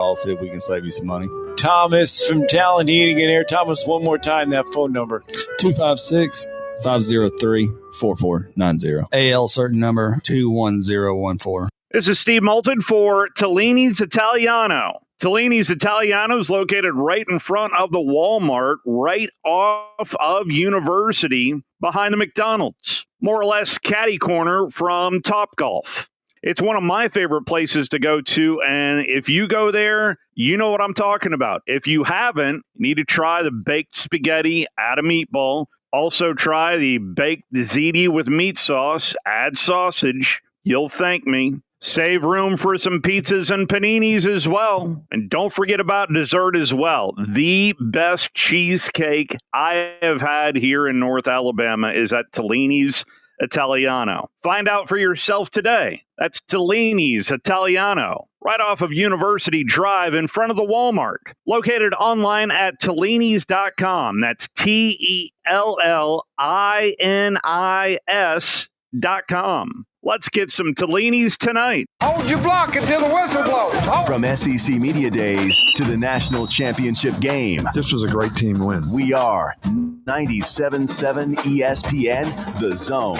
I'll see if we can save you some money. Thomas from Talent Heating and Air. Thomas, one more time, that phone number. 256-503-4490. AL certain number 21014. This is Steve Moulton for Tellini's Italiano. Tellini's Italiano is located right in front of the Walmart, right off of University, behind the McDonald's. More or less catty corner from Topgolf. It's one of my favorite places to go to, and if you go there, you know what I'm talking about. If you haven't, you need to try the baked spaghetti, add a meatball. Also try the baked ziti with meat sauce, add sausage. You'll thank me. Save room for some pizzas and paninis as well. And don't forget about dessert as well. The best cheesecake I have had here in North Alabama is at Tellini's Italiano. Find out for yourself today. That's Tellini's Italiano, right off of University Drive in front of the Walmart. Located online at Tellinis.com. That's TELLINIS.com. Let's get some Tellini's tonight. Hold your block until the whistle blows. From SEC Media Days to the National Championship Game. This was a great team win. We are 97.7 ESPN, The Zone.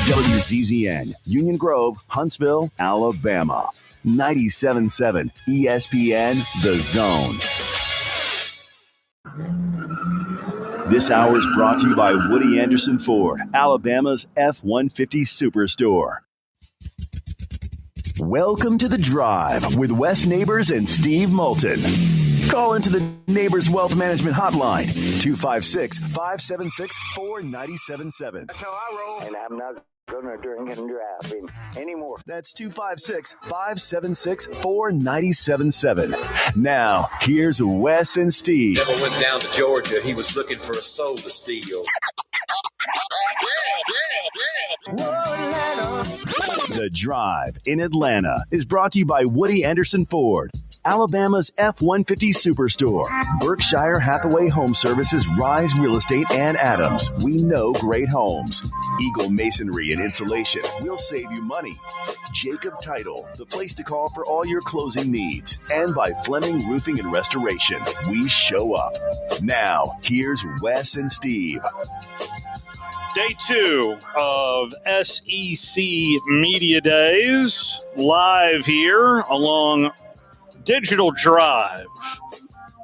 WZZN, Union Grove, Huntsville, Alabama. 97.7 ESPN, The Zone. This hour is brought to you by Woody Anderson Ford, Alabama's F-150 Superstore. Welcome to The Drive with Wes Neighbors and Steve Moulton. Call into the Neighbors Wealth Management Hotline, 256-576-4977. That's how I roll. And I'm not going to drink and drive anymore. That's 256-576-4977. Now, here's Wes and Steve. Never went down to Georgia. He was looking for a soul to steal. The Drive in Atlanta is brought to you by Woody Anderson Ford, Alabama's F-150 Superstore, Berkshire Hathaway Home Services, Rise Real Estate, and Adams. We know great homes. Eagle Masonry and Insulation will save you money. Jacob Title, the place to call for all your closing needs. And by Fleming Roofing and Restoration, we show up. Now, here's Wes and Steve. Day 2 of SEC Media Days, live here along Digital Drive.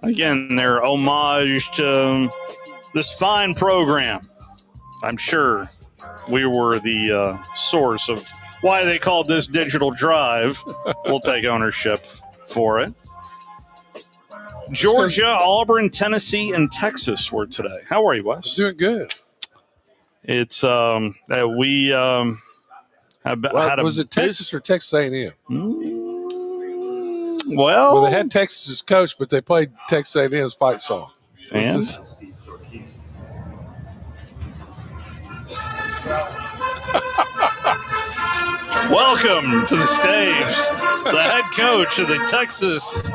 Again, their homage to this fine program. I'm sure we were the source of why they called this Digital Drive. We'll take ownership for it. Georgia, Auburn, Tennessee, and Texas were today. How are you, Wes? Doing good. It's we have had a was it Texas or Texas A&M? Well, they had Texas as coach, but they played Texas A&M's fight song. And welcome to the stage, the head coach of the Texas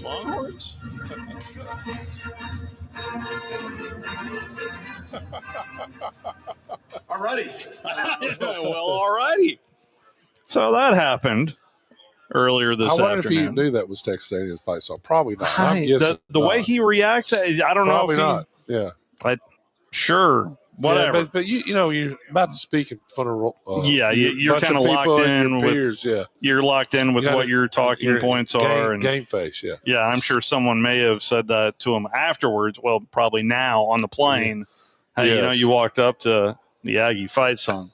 Longhorns. Alrighty. Well, alrighty. So that happened earlier this afternoon. I wonder if he knew that was Texas A&M's fight song. Probably not. The way he reacted, I don't Probably know if he not. Yeah. Sure. Whatever. Yeah, but you know, you're about to speak in front of you're kind of locked in with peers, you're locked in with what your talking points are and game face, yeah, I'm sure someone may have said that to him afterwards. Well, probably now on the plane. Hey, yes. you know, you walked up to the Aggie fight song.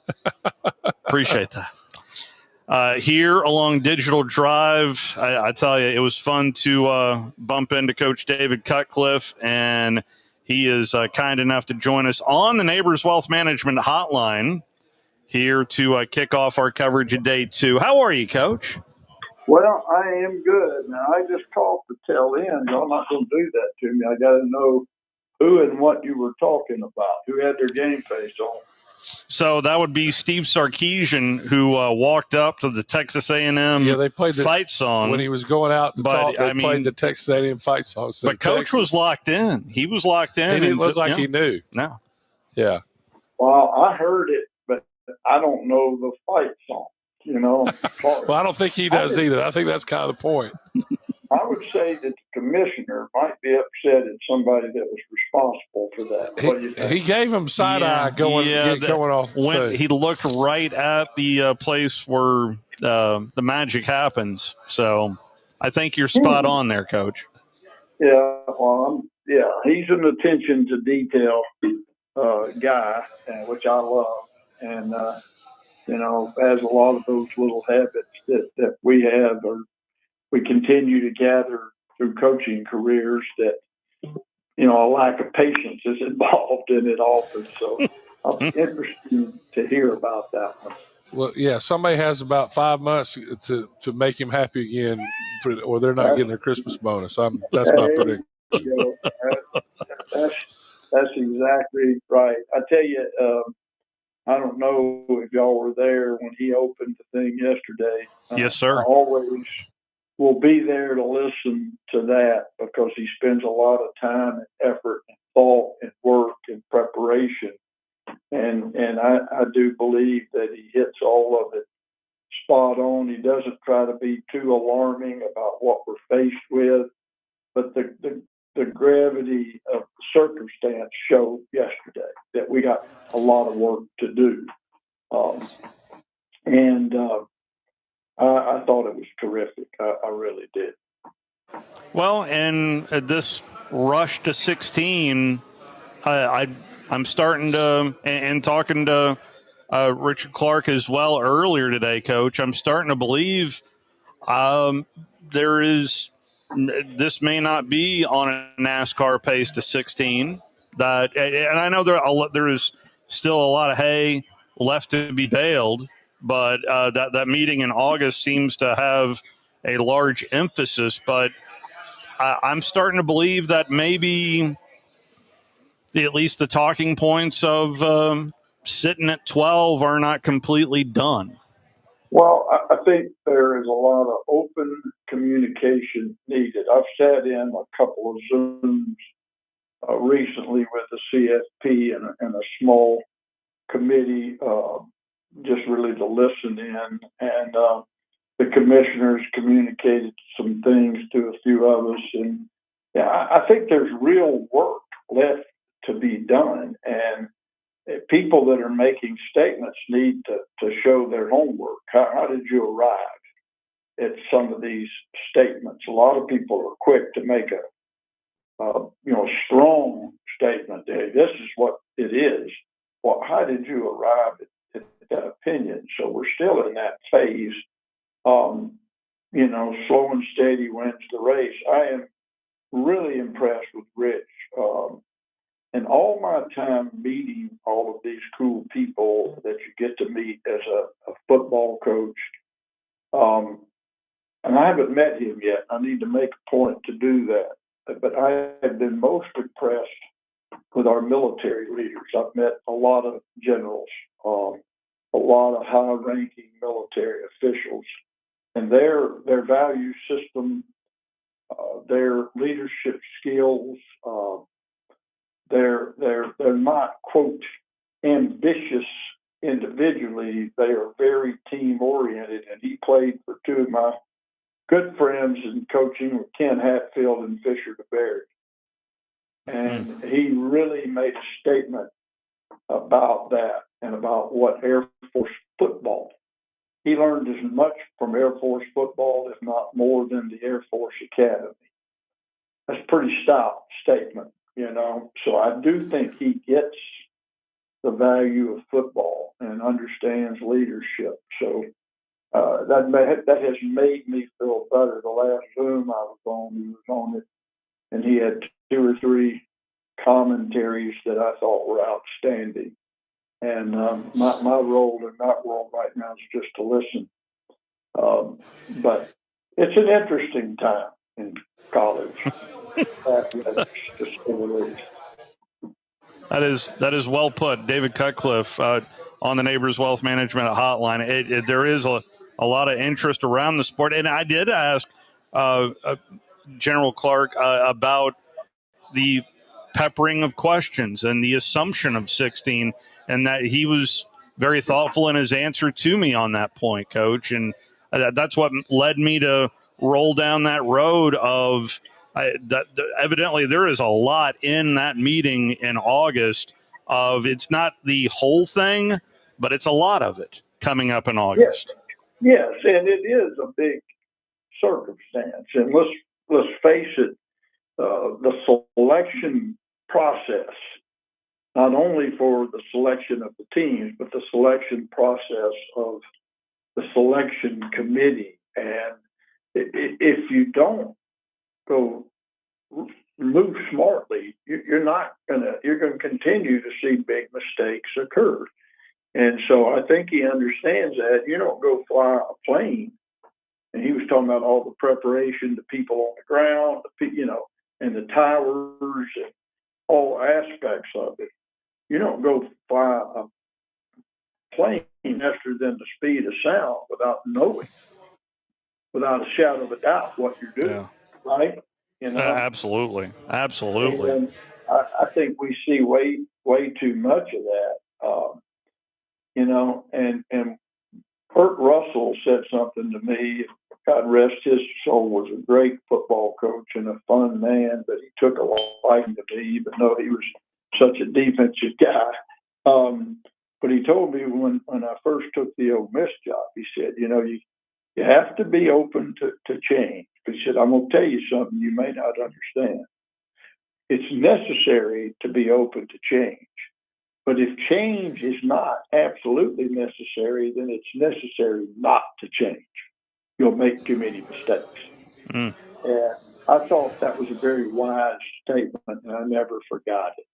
Appreciate that. Here along Digital Drive, I tell you, it was fun to bump into Coach David Cutcliffe, and he is kind enough to join us on the Neighbors Wealth Management Hotline here to kick off our coverage of Day 2. How are you, Coach? Well, I am good. Now, I just called to tell in. Y'all not going to do that to me. I got to know who and what you were talking about, who had their game face on. So that would be Steve Sarkisian, who walked up to the Texas A&M they played the fight song. When he was going out to talk, they played the Texas A&M fight song. So but Coach was locked in. He was locked in. He didn't look like he knew. No. Yeah. Well, I heard it, but I don't know the fight song. you know. Well, I don't think he does either. I think that's kind of the point. I would say that the commissioner might be upset at somebody that was responsible for that. What do you think? He gave him side eye going off. When he looked right at the place where the magic happens. So I think you're spot on there, Coach. Yeah, well, he's an attention to detail guy, which I love, and has a lot of those little habits that we have, or we continue to gather through coaching careers that, a lack of patience is involved in it often. So I'll be interested to hear about that one. Well, yeah, somebody has about 5 months to make him happy again, or they're not getting their Christmas bonus. That's my prediction. That's exactly right. I tell you, I don't know if y'all were there when he opened the thing yesterday. Yes, sir. I always will be there to listen to that because he spends a lot of time and effort and thought and work and preparation. And I do believe that he hits all of it spot on. He doesn't try to be too alarming about what we're faced with, but the gravity of the circumstance showed yesterday that we got a lot of work to do. I thought it was terrific. I really did. Well, and this rush to 16, I'm starting to, and talking to Richard Clark as well earlier today, Coach, I'm starting to believe this may not be on a NASCAR pace to 16. And I know there is still a lot of hay left to be baled, but that meeting in August seems to have a large emphasis. But I'm starting to believe that maybe at least the talking points of sitting at 12 are not completely done. Well, I think there is a lot of open communication needed. I've sat in a couple of Zooms recently with the CFP and a small committee, just really to listen in. And the commissioners communicated some things to a few of us. And I think there's real work left to be done. And people that are making statements need to show their homework. How did you arrive at some of these statements? A lot of people are quick to make a strong statement. Hey, this is what it is. Well, how did you arrive at that opinion? So we're still in that phase. Slow and steady wins the race. I am really impressed with Rich. And all my time meeting all of these cool people that you get to meet as a football coach, and I haven't met him yet. I need to make a point to do that. But I have been most impressed with our military leaders. I've met a lot of generals, a lot of high-ranking military officials, and their value system, their leadership skills. They're not, quote, ambitious individually. They are very team oriented. And he played for two of my good friends in coaching with Ken Hatfield and Fisher DeBerry. And he really made a statement about that and about what Air Force football. He learned as much from Air Force football, if not more, than the Air Force Academy. That's a pretty stout statement. So I do think he gets the value of football and understands leadership. So that has made me feel better. The last Zoom I was on, he was on it, and he had 2 or 3 commentaries that I thought were outstanding. And my role in that world right now is just to listen. But it's an interesting time in college. That is well put, David Cutcliffe, on the Neighbors Wealth Management Hotline. There is a lot of interest around the sport, and I did ask General Clark about the peppering of questions and the assumption of 16, and that he was very thoughtful in his answer to me on that point, Coach. And that's what led me to roll down that road of evidently there is a lot in that meeting in August of it's not the whole thing, but it's a lot of it coming up in August. Yes, and it is a big circumstance. And let's face it, the selection process, not only for the selection of the teams, but the selection process of the selection committee. And if you don't go move smartly, you're going to continue to see big mistakes occur. And so I think he understands that. You don't go fly a plane. And he was talking about all the preparation, the people on the ground, and the towers and all aspects of it. You don't go fly a plane faster than the speed of sound without knowing, without a shadow of a doubt, what you're doing, right? Absolutely. And I think we see way too much of that, and Kurt Russell said something to me. God rest his soul, was a great football coach and a fun man, but he took a liking to me, even though he was such a defensive guy. But he told me when I first took the Ole Miss job, he said, you have to be open to change. He said, I'm going to tell you something you may not understand. It's necessary to be open to change. But if change is not absolutely necessary, then it's necessary not to change. You'll make too many mistakes. And I thought that was a very wise statement, and I never forgot it.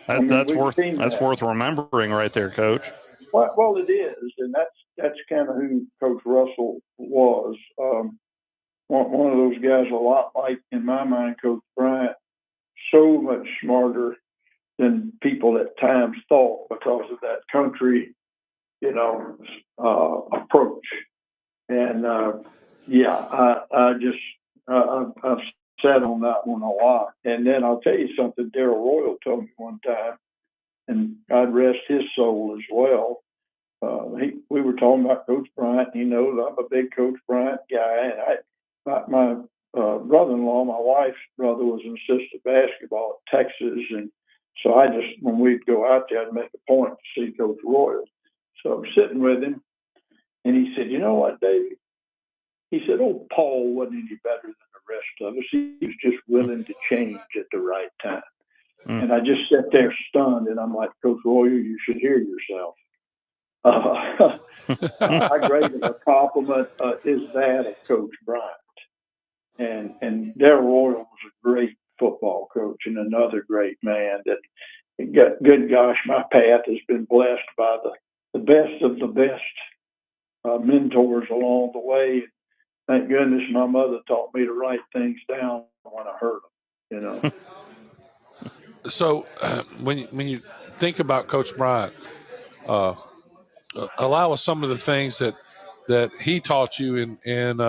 That's worth remembering right there, Coach. Well, it is, and that's kind of who Coach Russell was. One of those guys, a lot like, in my mind, Coach Bryant, so much smarter than people at times thought because of that country, approach. And I've sat on that one a lot. And then I'll tell you something. Darrell Royal told me one time, and God rest his soul as well. We were talking about Coach Bryant. He knows I'm a big Coach Bryant guy, and my brother-in-law, my wife's brother, was an assistant basketball at Texas, and so when we'd go out there, I'd make a point to see Coach Royal. So I'm sitting with him, and he said, "You know what, David?" He said, "Old Paul wasn't any better than the rest of us. He was just willing to change at the right time." And I just sat there stunned, and I'm like, "Coach Royal, you should hear yourself." How great of a compliment is that of Coach Bryant? And Darrell Royal was a great football coach and another great man that, good gosh, my path has been blessed by the best of the best mentors along the way. Thank goodness my mother taught me to write things down when I heard them, So when you think about Coach Bryant, allow us some of the things that he taught you and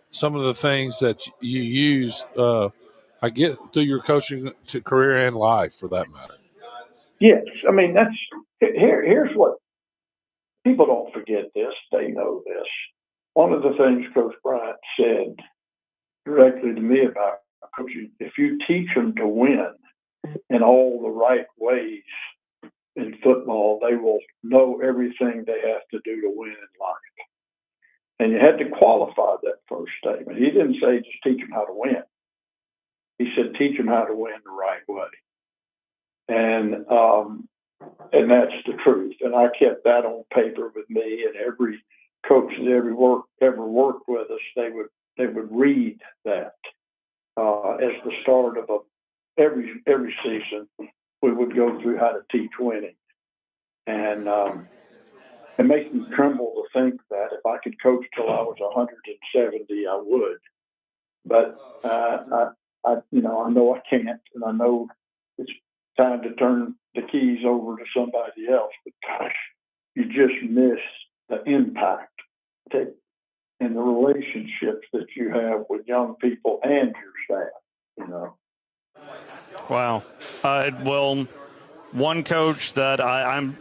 some of the things that you used, I get, through your coaching career and life, for that matter. Yes, I mean here's what people don't forget. This, they know this. One of the things Coach Bryant said directly to me about coaching: if you teach them to win in all the right ways in football, they will know everything they have to do to win in life. And you had to qualify that first statement. He didn't say just teach them how to win. He said teach them how to win the right way. And that's the truth. And I kept that on paper with me. And every coach that ever worked with us, they would read that as the start of every season. We would go through how to teach winning. And it makes me tremble to think that if I could coach till I was 170, I would. But I know I can't, and I know it's time to turn the keys over to somebody else. But gosh, you just miss the impact and the relationships that you have with young people and your staff. Wow. Well, one coach that I'm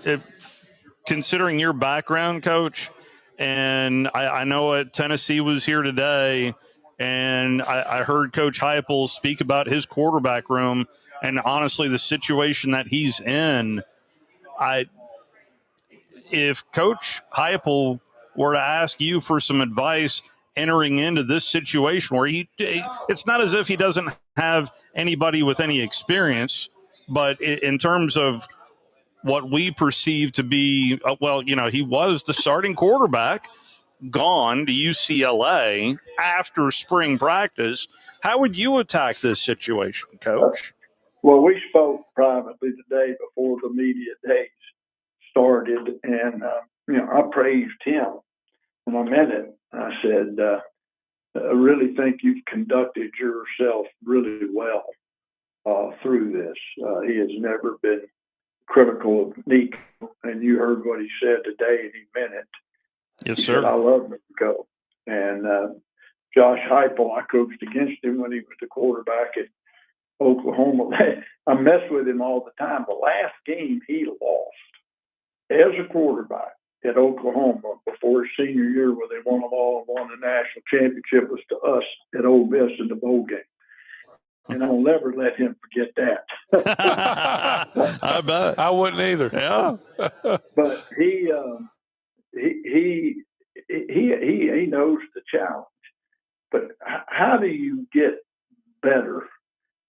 considering your background, Coach, and I know at Tennessee was here today, and I heard Coach Heupel speak about his quarterback room, and honestly, the situation that he's in. If Coach Heupel were to ask you for some advice entering into this situation where it's not as if he doesn't have anybody with any experience, but in terms of what we perceive to be, he was the starting quarterback gone to UCLA after spring practice. How would you attack this situation, Coach? Well, we spoke privately today before the media days started, and I praised him, and I meant it. I said, I really think you've conducted yourself really well through this. He has never been critical of Nico, and you heard what he said today, and he meant it. Yes, he sir. Said, I love Nico. And Josh Heupel, I coached against him when he was the quarterback at Oklahoma. I mess with him all the time. The last game he lost as a quarterback at Oklahoma before his senior year, where they won them all and won the national championship, was to us at Ole Miss in the bowl game. And I'll never let him forget that. I bet. I wouldn't either. Yeah. But he knows the challenge. But how do you get better,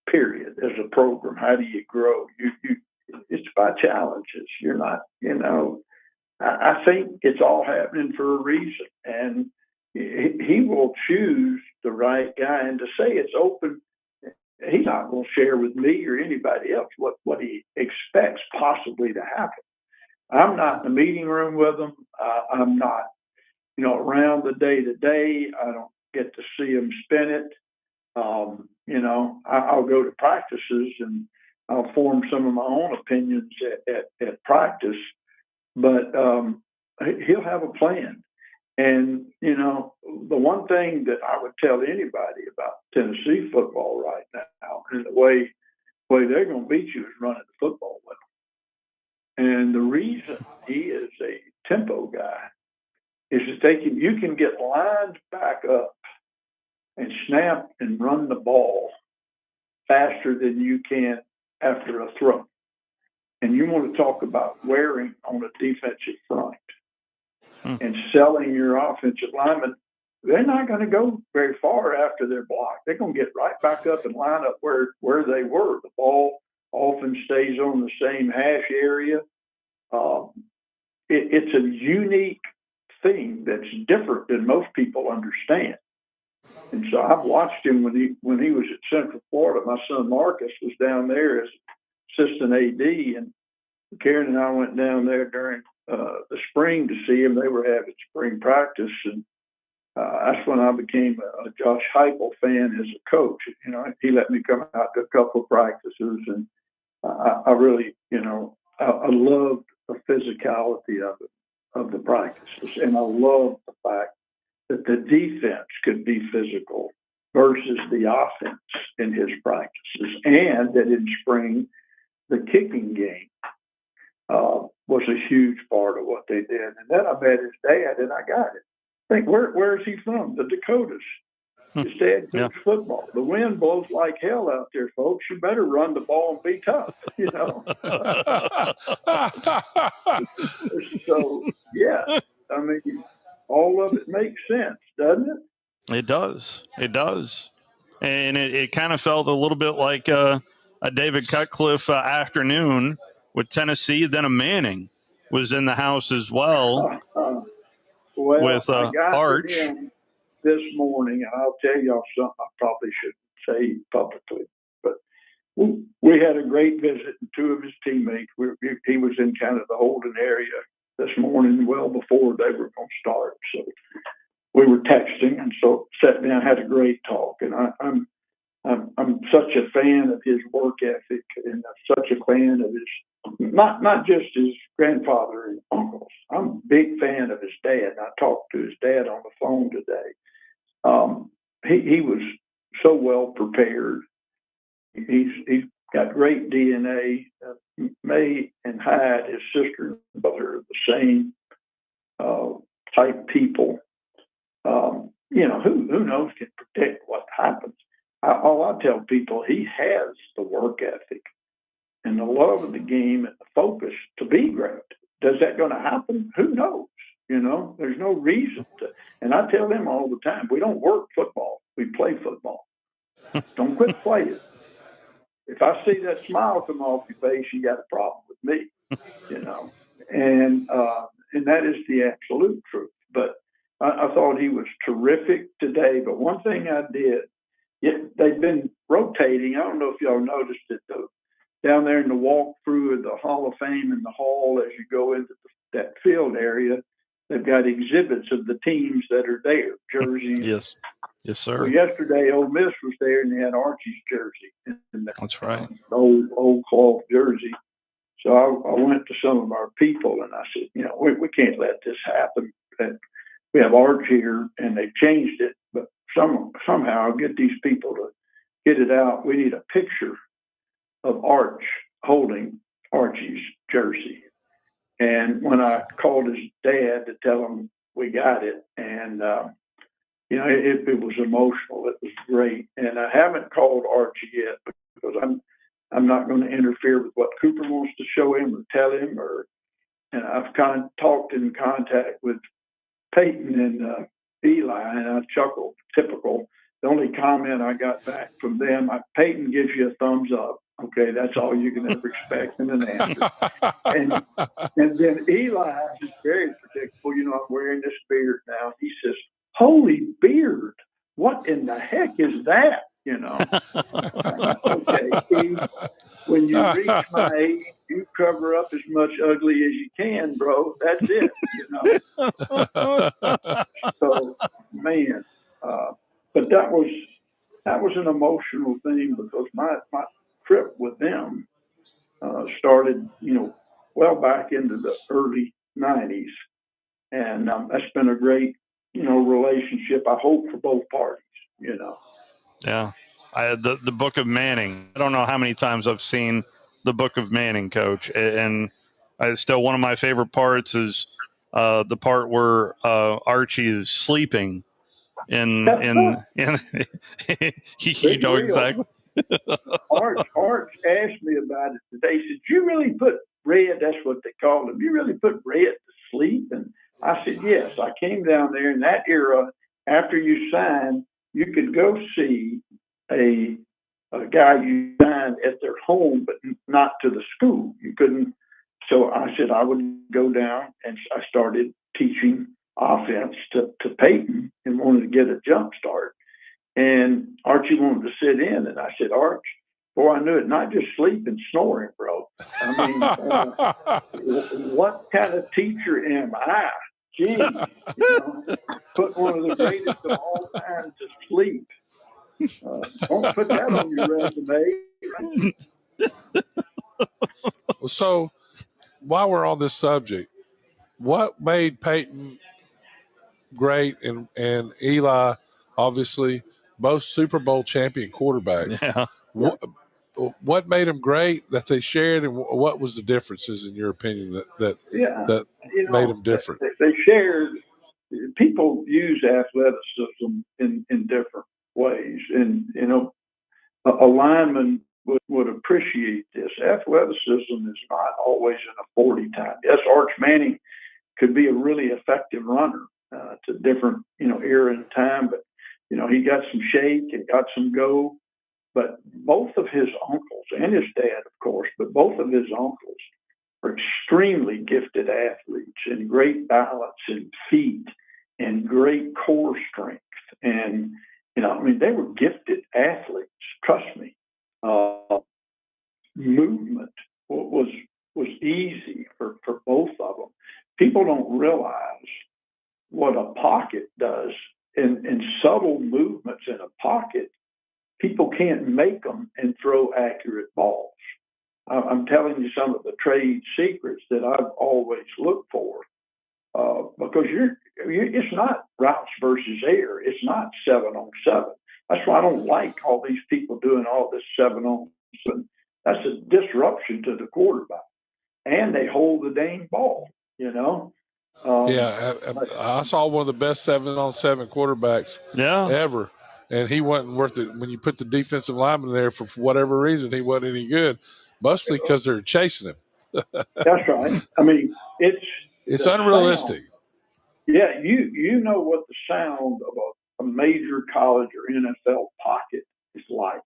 period, as a program? How do you grow? It's by challenges. You're not, I think it's all happening for a reason. And he will choose the right guy. And to say it's open, he's not going to share with me or anybody else what he expects possibly to happen. I'm not in the meeting room with him. I'm not, around the day-to-day. I don't get to see him spin it. I'll go to practices and I'll form some of my own opinions at practice. But he'll have a plan. And, the one thing that I would tell anybody about Tennessee football right now and the way they're going to beat you is running the football well. And the reason he is a tempo guy is that you can get lined back up and snap and run the ball faster than you can after a throw. And you want to talk about wearing on a defensive front and selling your offensive linemen. They're not going to go very far after they're blocked. They're going to get right back up and line up where they were. The ball often stays on the same hash area. It's a unique thing that's different than most people understand. And so I've watched him when he was at Central Florida. My son Marcus was down there as assistant AD, and Karen and I went down there during the spring to see him. They were having spring practice, and that's when I became a Josh Heupel fan as a coach. He let me come out to a couple of practices, and I really, I loved the physicality of the practices, and I loved the fact that the defense could be physical versus the offense in his practices, and that in spring, the kicking game was a huge part of what they did. And then I met his dad, and I got it. I think, where is he from? The Dakotas. His dad coached football. The wind blows like hell out there, folks. You better run the ball and be tough, So, yeah, I mean, all of it makes sense, doesn't it? It does. It does. And it kind of felt a little bit like a David Cutcliffe afternoon with Tennessee. Then a Manning was in the house as well. With I got Arch. to him this morning, and I'll tell y'all something I probably shouldn't say publicly, but we had a great visit, and two of his teammates. He was in kind of the holding area this morning, well before they were going to start. So we were texting, and so sat down, had a great talk. And I'm such a fan of his work ethic, and such a fan of his not just his grandfather and uncles. I'm a big fan of his dad. And I talked to his dad on the phone today. He was so well prepared. He's got great DNA. May and Hyde, his sister and brother, are the same type people. Who knows can predict what happens. All I tell people, he has the work ethic and the love of the game and the focus to be great. Does that going to happen? Who knows? There's no reason to. And I tell them all the time, we don't work football. We play football. Don't quit playing. If I see that smile come off your face, you got a problem with me, and that is the absolute truth. But I thought he was terrific today. But one thing I did, they've been rotating. I don't know if y'all noticed it, though. Down there in the walkthrough of the Hall of Fame in the hall, as you go into that field area, they've got exhibits of the teams that are there, jerseys. Yes, sir. Well, yesterday, Ole Miss was there, and they had Archie's jersey. That's right. Old cloth jersey. So I went to some of our people, and I said, we can't let this happen. We have Arch here, and they've changed it, but somehow I'll get these people to get it out. We need a picture of Arch holding Archie's jersey. And when I called his dad to tell him we got it, and it was emotional. It was great. And I haven't called Archie yet because I'm not going to interfere with what Cooper wants to show him or tell him. And I've kind of talked in contact with Peyton and Eli, and I chuckled. Typical. The only comment I got back from them, Peyton gives you a thumbs up. Okay, that's all you can ever expect in an answer. And then Eli is very predictable. I'm wearing this beard now. He says, "Holy beard! What in the heck is that?" Okay, Steve, when you reach my age, you cover up as much ugly as you can, bro. That's it. So, man, but that was an emotional thing because my trip with them started, well back into the early 90s. And that's been a great, relationship, I hope, for both parties, Yeah. The Book of Manning. I don't know how many times I've seen the Book of Manning, Coach. And still one of my favorite parts is the part where Archie is sleeping you know exactly. Arch asked me about it today. He said, "You really put Red," that's what they call him, "you really put Red to sleep?" And I said, "Yes." I came down there in that era. After you signed, you could go see a guy you signed at their home, but not to the school. You couldn't. So I said I would go down, and I started teaching offense to Peyton and wanted to get a jump start. And Archie wanted to sit in, and I said, "Arch, before I knew it, not just sleeping, snoring, bro. I mean, what kind of teacher am I? Gee, put one of the greatest of all time to sleep. Don't put that on your resume." So, while we're on this subject, what made Peyton great and Eli, obviously, both Super Bowl champion quarterbacks? Yeah. What made them great that they shared, and what was the differences in your opinion that made them different? They shared. People use athleticism in different ways, and a lineman would appreciate this. Athleticism is not always in a 40 time. Yes, Arch Manning could be a really effective runner to different era and time, but he got some shake and got some go. But both of his uncles and his dad, of course, but both of his uncles are extremely gifted athletes and great balance and feet and great core strength. And, they were gifted athletes, trust me. Movement was easy for both of them. People don't realize what a pocket does and subtle movements in a pocket. People can't make them and throw accurate balls. I'm telling you some of the trade secrets that I've always looked for, because it's not routes versus air. It's not 7-on-7. That's why I don't like all these people doing all this 7-on-7. That's a disruption to the quarterback. And they hold the dang ball, you know. I saw one of the best 7-on-7 quarterbacks ever, and he wasn't worth it. When you put the defensive lineman there for whatever reason, he wasn't any good, mostly because they're chasing him. That's right. I mean, it's unrealistic. Sound. Yeah, you know what the sound of a major college or NFL pocket is like.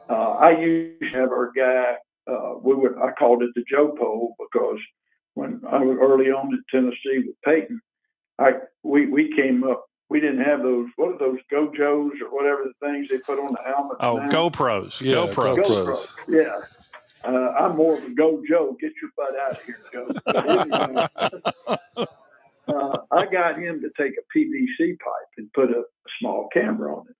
I used to have our guy. I called it the Joe Pole because when I was early on in Tennessee with Peyton, we came up. We didn't have those. What are those Go-Joes or whatever the things they put on the helmet? Oh, now? GoPros. Yeah, GoPros. Yeah. I'm more of a Go-Joe. Get your butt out of here, Joe. But anyway, I got him to take a PVC pipe and put a small camera on it,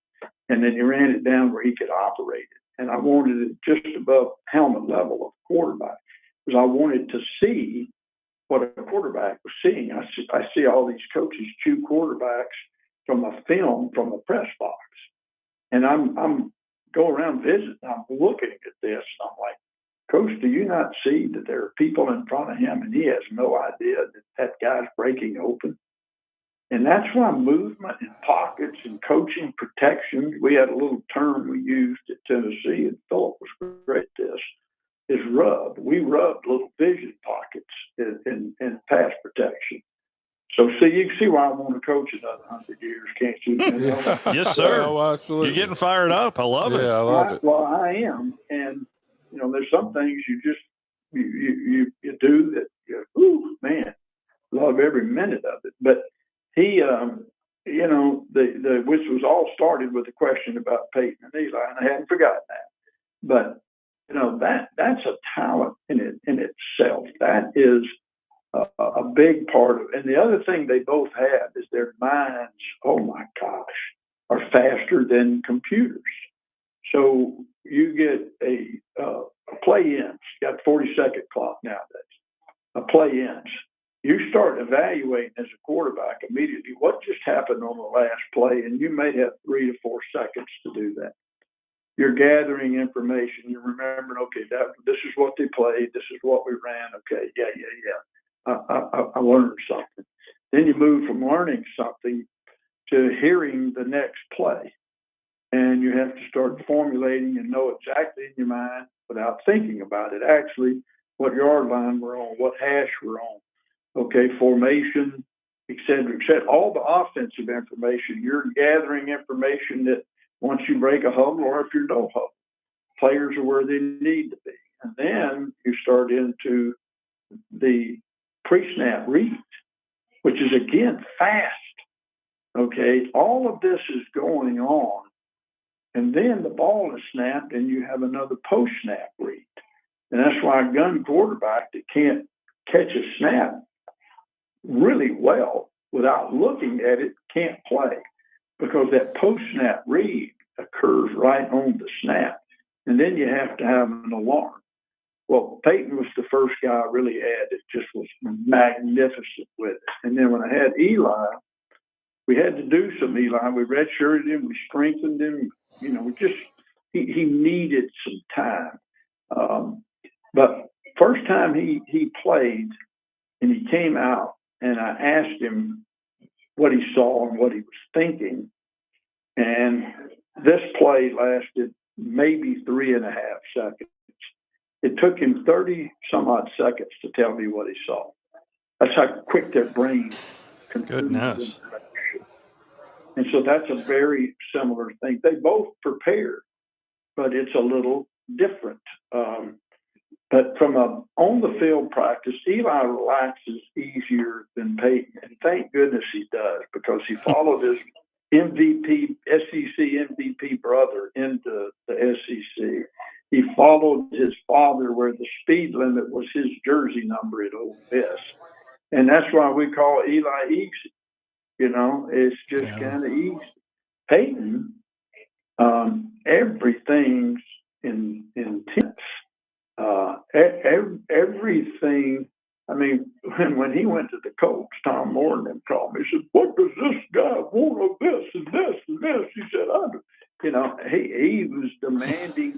and then he ran it down where he could operate it. And I wanted it just above helmet level of quarterback because I wanted to see what a quarterback was seeing. I see all these coaches chew quarterbacks from a film from a press box, and I'm go around visiting. I'm looking at this, and I'm like, Coach, do you not see that there are people in front of him, and he has no idea that guy's breaking open? And that's why movement and pockets and coaching protection, we had a little term we used at Tennessee, and Philip was great at this, is rub. We rubbed little vision pockets in pass protection. So, you can see why I want to coach another 100 years, can't you? Yes, sir. Oh, absolutely. You're getting fired up. I love it. Yeah, I love it. Well, I am. And, there's some things you just, you do that, man, love every minute of it. But he, which was all started with a question about Peyton and Eli, and I hadn't forgotten that. But, that's a talent in itself. That is a big part of it. And the other thing they both have is their minds, oh my gosh, are faster than computers. So you get a play-ins, you got 40-second clock nowadays, a play-ins. You start evaluating as a quarterback immediately what just happened on the last play, and you may have 3 to 4 seconds to do that. You're gathering information. You're remembering, okay, this is what they played. This is what we ran. Okay, yeah. I learned something. Then you move from learning something to hearing the next play. And you have to start formulating and know exactly in your mind without thinking about it, actually, what yard line we're on, what hash we're on, okay, formation, et cetera, et cetera. All the offensive information, you're gathering information that once you break a huddle or if you're no huddle, players are where they need to be. And then you start into the pre-snap read, which is, again, fast, okay? All of this is going on. And then the ball is snapped and you have another post-snap read. And that's why a gun quarterback that can't catch a snap really well without looking at it can't play because that post-snap read occurs right on the snap. And then you have to have an alarm. Well, Peyton was the first guy I really had that just was magnificent with it. And then when I had Eli, we had to do some Eli. We redshirted him. We strengthened him. He needed some time. But first time he played and he came out and I asked him what he saw and what he was thinking. And this play lasted maybe 3.5 seconds. It took him 30 some odd seconds to tell me what he saw. That's how quick their brain can. Goodness. And so that's a very similar thing. They both prepare, but it's a little different. But from a on-the-field practice, Eli relaxes easier than Peyton. And thank goodness he does because he followed his SEC MVP brother into the SEC. He followed his father where the speed limit was his jersey number at Ole Miss. And that's why we call Eli easy. It's just kind of easy. Peyton, everything's intense. Everything. I mean, when he went to the Colts, Tom Moore called me. He said, "What does this guy want of this and this and this?" He said, he was demanding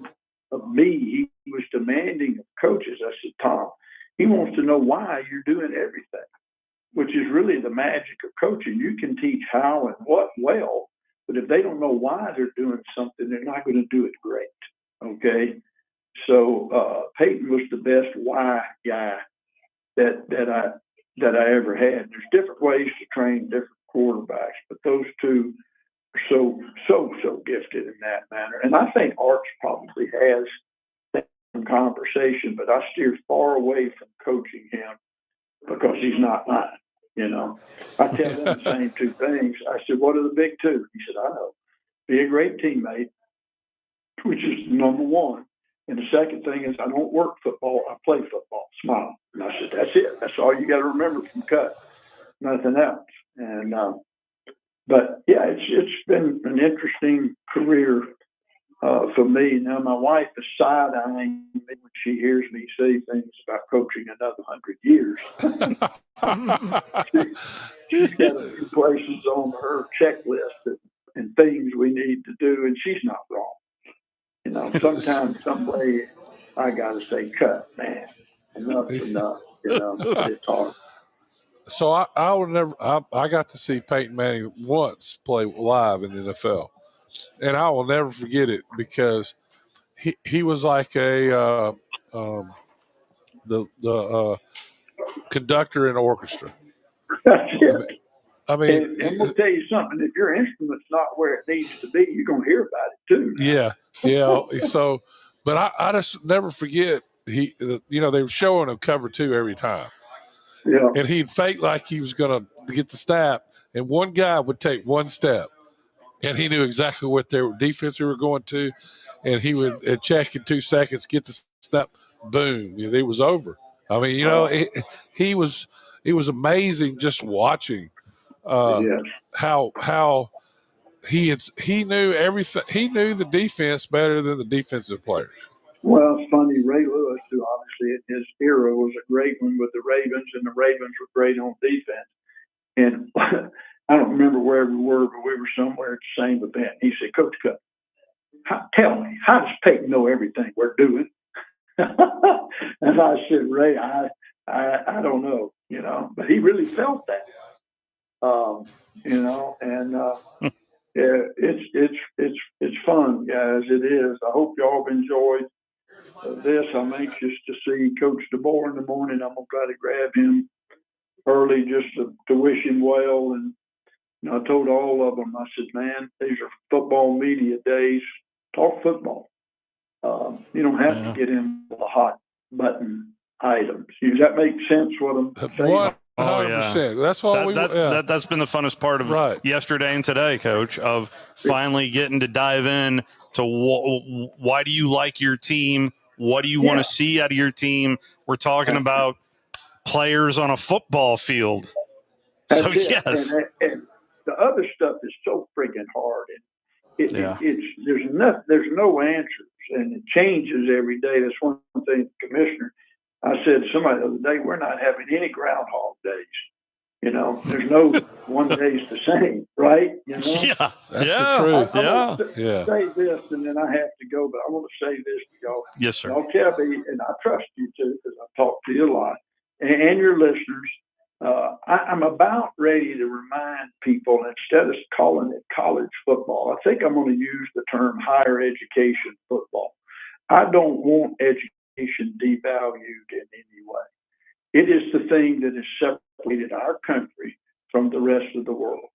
of me. He was demanding demanding of coaches. I said, Tom, he wants to know why you're doing everything, which is really the magic of coaching. You can teach how and what well, but if they don't know why they're doing something, they're not going to do it great. Okay. So Peyton was the best why guy that I ever had. There's different ways to train different quarterbacks, but those two are so gifted in that manner. And I think Arch probably has that conversation, but I steer far away from coaching him because he's not mine. You know, I tell them the same two things. I said, what are the big two? He said, I know. Be a great teammate, which is number one. And the second thing is I don't work football. I play football. Smile. And I said, that's it. That's all you got to remember from Cut. Nothing else. And, but yeah, it's been an interesting career for me. Now, my wife is side-eyeing me when she hears me say things about coaching another 100 years. She's got a few places on her checklist and things we need to do, and she's not wrong. You know, sometimes, some way, I got to say, Cut, man. Enough's enough. You know, it's hard. So I would never. I got to see Peyton Manning once play live in the NFL, and I will never forget it because he was like the conductor in an orchestra. I mean, and we'll tell you something. If your instrument's not where it needs to be, you're going to hear about it too. Yeah. So, but I just never forget. They were showing him cover 2 every time. Yeah. And he'd fake like he was going to get the snap, and one guy would take one step, and he knew exactly what their defense they were going to, and he would check in 2 seconds, get the snap, boom, it was over. I mean, he was amazing just watching how he knew everything. He knew the defense better than the defensive players. Well, it's funny, Ray Lewis, who obviously in his era was a great one with the Ravens, and the Ravens were great on defense. And I don't remember where we were, but we were somewhere at the same event. He said, Coach Cut, tell me, how does Peyton know everything we're doing? And I said, Ray, I don't know, but he really felt that, it's fun, guys. It is. I hope y'all have enjoyed this. I'm anxious to see Coach DeBoer in the morning. I'm going to try to grab him early just to wish him well. And I told all of them, I said, man, these are football media days. Talk football. You don't have to get into the hot button items. Does that make sense what I'm saying? 100%. That's all that's been the funnest part of yesterday and today, Coach, of finally getting to dive in to why do you like your team? What do you want to see out of your team? We're talking about players on a football field. So, yes. And the other stuff is so freaking hard. There's no answers, and it changes every day. That's one thing, Commissioner. I said to somebody the other day, we're not having any Groundhog Days. There's no one day's the same, right? That's the truth. I say this, and then I have to go, but I want to say this to y'all. Yes, sir. Y'all tell me, and I trust you too, because I talk to you a lot, and your listeners. I'm about ready to remind people, instead of calling it college football, I think I'm going to use the term higher education football. I don't want education devalued in any way. It is the thing that has separated our country from the rest of the world.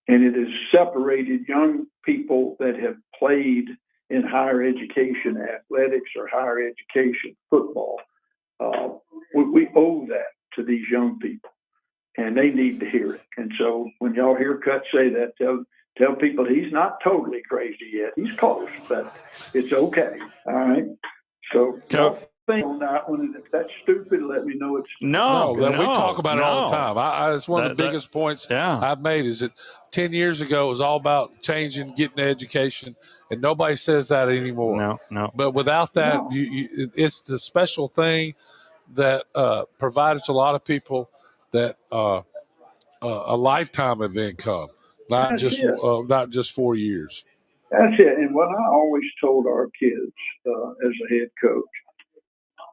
And it has separated young people that have played in higher education athletics or higher education football. We owe that to these young people, and they need to hear it. And so when y'all hear Cut say that, tell people he's not totally crazy yet. He's close, but it's okay. All right. So think on that one, and if that's stupid, let me know it's no. We talk about it all the time. It's one of the biggest points I've made is that 10 years ago it was all about changing, getting education, and nobody says that anymore. No. But without that, it's the special thing that provided to a lot of people that a lifetime of income, not just 4 years. That's it. And what I always told our kids as a head coach,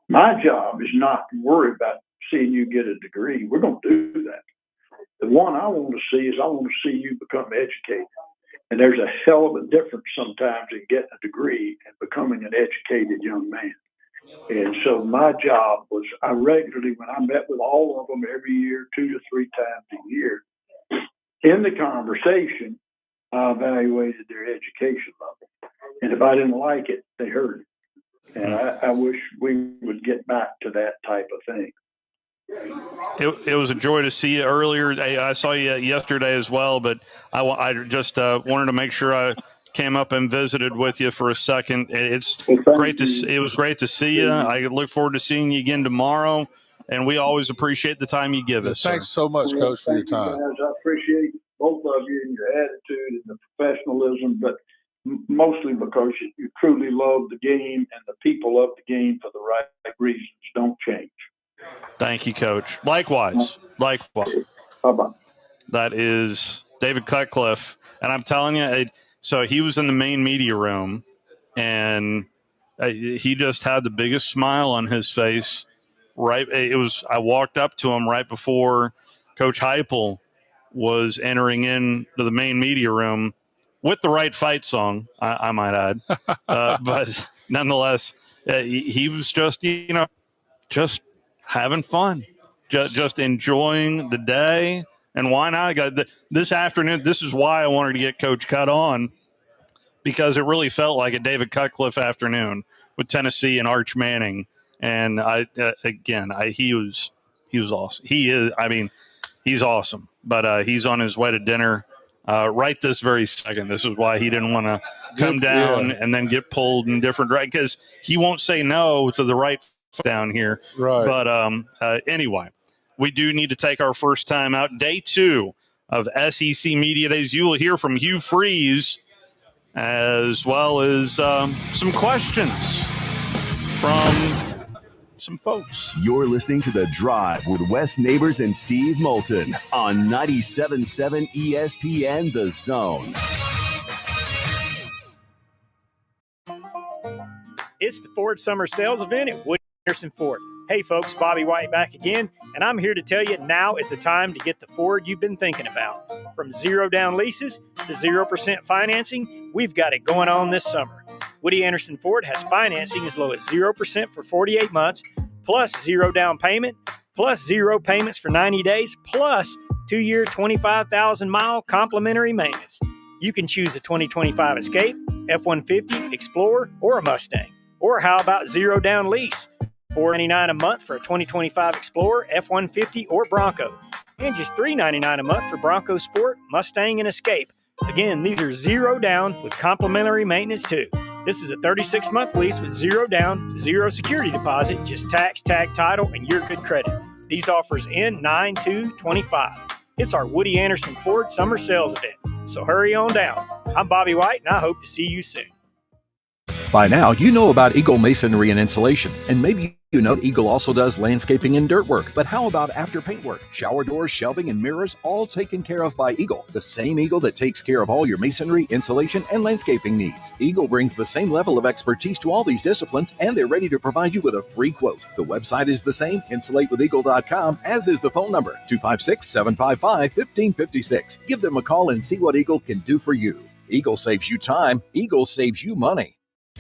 My job is not to worry about seeing you get a degree. We're going to do that. The one I want to see is I want to see you become educated. And there's a hell of a difference sometimes in getting a degree and becoming an educated young man. And so my job was, I regularly, when I met with all of them every year, 2 to 3 times a year, in the conversation, I evaluated their education level. And if I didn't like it, they heard it. And I wish we would get back to that type of thing. It was a joy to see you earlier. I saw you yesterday as well, but I just wanted to make sure I came up and visited with you for a second. It was great to see you. I look forward to seeing you again tomorrow, and we always appreciate the time you give us. Thanks so much, Coach, for your time. I appreciate both of you and your attitude and the professionalism, but mostly because you truly love the game and the people of the game for the right reasons. Don't change. Thank you, Coach. Likewise. Bye-bye. That is David Cutcliffe. And I'm telling you, so he was in the main media room, and he just had the biggest smile on his face. I walked up to him right before Coach Heupel was entering into the main media room with the right fight song, I might add. But nonetheless, he was just having fun, just enjoying the day. And why not? This afternoon, this is why I wanted to get Coach Cut on, because it really felt like a David Cutcliffe afternoon with Tennessee and Arch Manning. And he was awesome. He's awesome, but he's on his way to dinner right this very second. This is why he didn't want to come down and then get pulled in different directions, because he won't say no to the right down here. Right. But anyway, we do need to take our first time out. Day 2 of SEC Media Days. You will hear from Hugh Freeze, as well as some questions from some folks. You're listening to The Drive with Wes Neighbors and Steve Moulton on 97.7 ESPN The Zone. It's the Ford Summer Sales Event at Woody Anderson Ford. Hey folks, Bobby White back again, and I'm here to tell you now is the time to get the Ford you've been thinking about. From 0 down leases to 0% financing, we've got it going on this summer. Woody Anderson Ford has financing as low as 0% for 48 months, plus 0 down payment, plus 0 payments for 90 days, plus 2-year, 25,000-mile complimentary maintenance. You can choose a 2025 Escape, F-150, Explorer, or a Mustang. Or how about 0 down lease? $499 a month for a 2025 Explorer, F-150, or Bronco. And just $399 a month for Bronco Sport, Mustang, and Escape. Again, these are 0 down with complimentary maintenance too. This is a 36-month lease with 0 down, 0 security deposit, just tax, tag, title, and your good credit. These offers end 9/2/25. It's our Woody Anderson Ford Summer Sales Event. So hurry on down. I'm Bobby White, and I hope to see you soon. By now, you know about Eagle Masonry and Insulation, and maybe you know Eagle also does landscaping and dirt work. But how about after paint work? Shower doors, shelving, and mirrors, all taken care of by Eagle, the same Eagle that takes care of all your masonry, insulation, and landscaping needs. Eagle brings the same level of expertise to all these disciplines, and they're ready to provide you with a free quote. The website is the same, insulatewitheagle.com, as is the phone number, 256-755-1556. Give them a call and see what Eagle can do for you. Eagle saves you time. Eagle saves you money.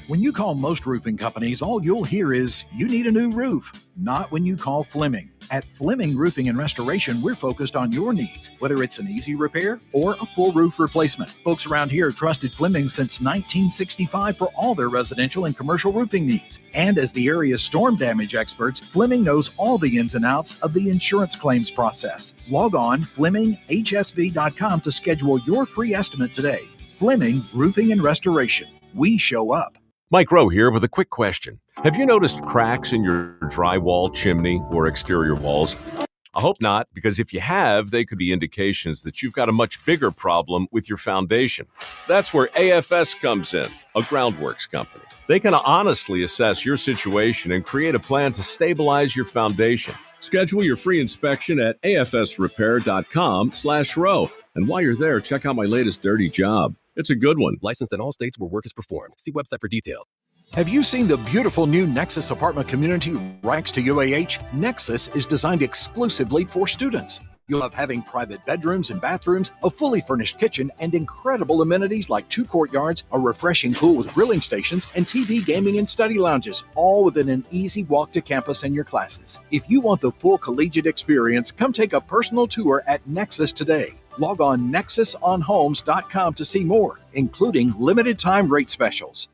When you call most roofing companies, all you'll hear is, you need a new roof. Not when you call Fleming. At Fleming Roofing and Restoration, we're focused on your needs, whether it's an easy repair or a full roof replacement. Folks around here have trusted Fleming since 1965 for all their residential and commercial roofing needs. And as the area's storm damage experts, Fleming knows all the ins and outs of the insurance claims process. Log on FlemingHSV.com to schedule your free estimate today. Fleming Roofing and Restoration. We show up. Mike Rowe here with a quick question. Have you noticed cracks in your drywall, chimney, or exterior walls? I hope not, because if you have, they could be indications that you've got a much bigger problem with your foundation. That's where AFS comes in, a groundworks company. They can honestly assess your situation and create a plan to stabilize your foundation. Schedule your free inspection at afsrepair.com/row. And while you're there, check out my latest dirty job. It's a good one. Licensed in all states where work is performed. See website for details. Have you seen the beautiful new Nexus apartment community right next to UAH? Nexus is designed exclusively for students. You'll have having private bedrooms and bathrooms, a fully furnished kitchen, and incredible amenities like 2 courtyards, a refreshing pool with grilling stations, and TV, gaming, and study lounges, all within an easy walk to campus and your classes. If you want the full collegiate experience, come take a personal tour at Nexus today. Log on nexusonhomes.com to see more, including limited time rate specials.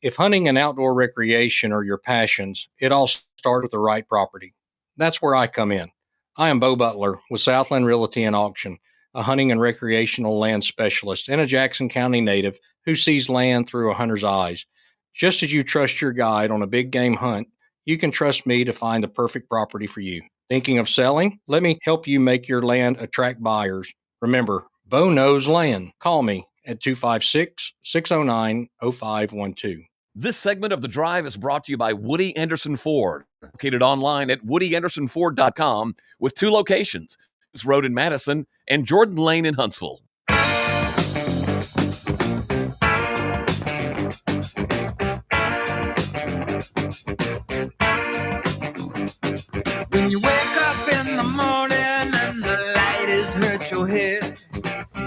If hunting and outdoor recreation are your passions, it all starts with the right property. That's where I come in. I am Bo Butler with Southland Realty and Auction, a hunting and recreational land specialist and a Jackson County native who sees land through a hunter's eyes. Just as you trust your guide on a big game hunt, you can trust me to find the perfect property for you. Thinking of selling? Let me help you make your land attract buyers. Remember, Bo knows land. Call me at 256-609-0512. This segment of The Drive is brought to you by Woody Anderson Ford, located online at WoodyAndersonFord.com with 2 locations, This Road in Madison and Jordan Lane in Huntsville. When you wake up in the morning and the light has hurt your head,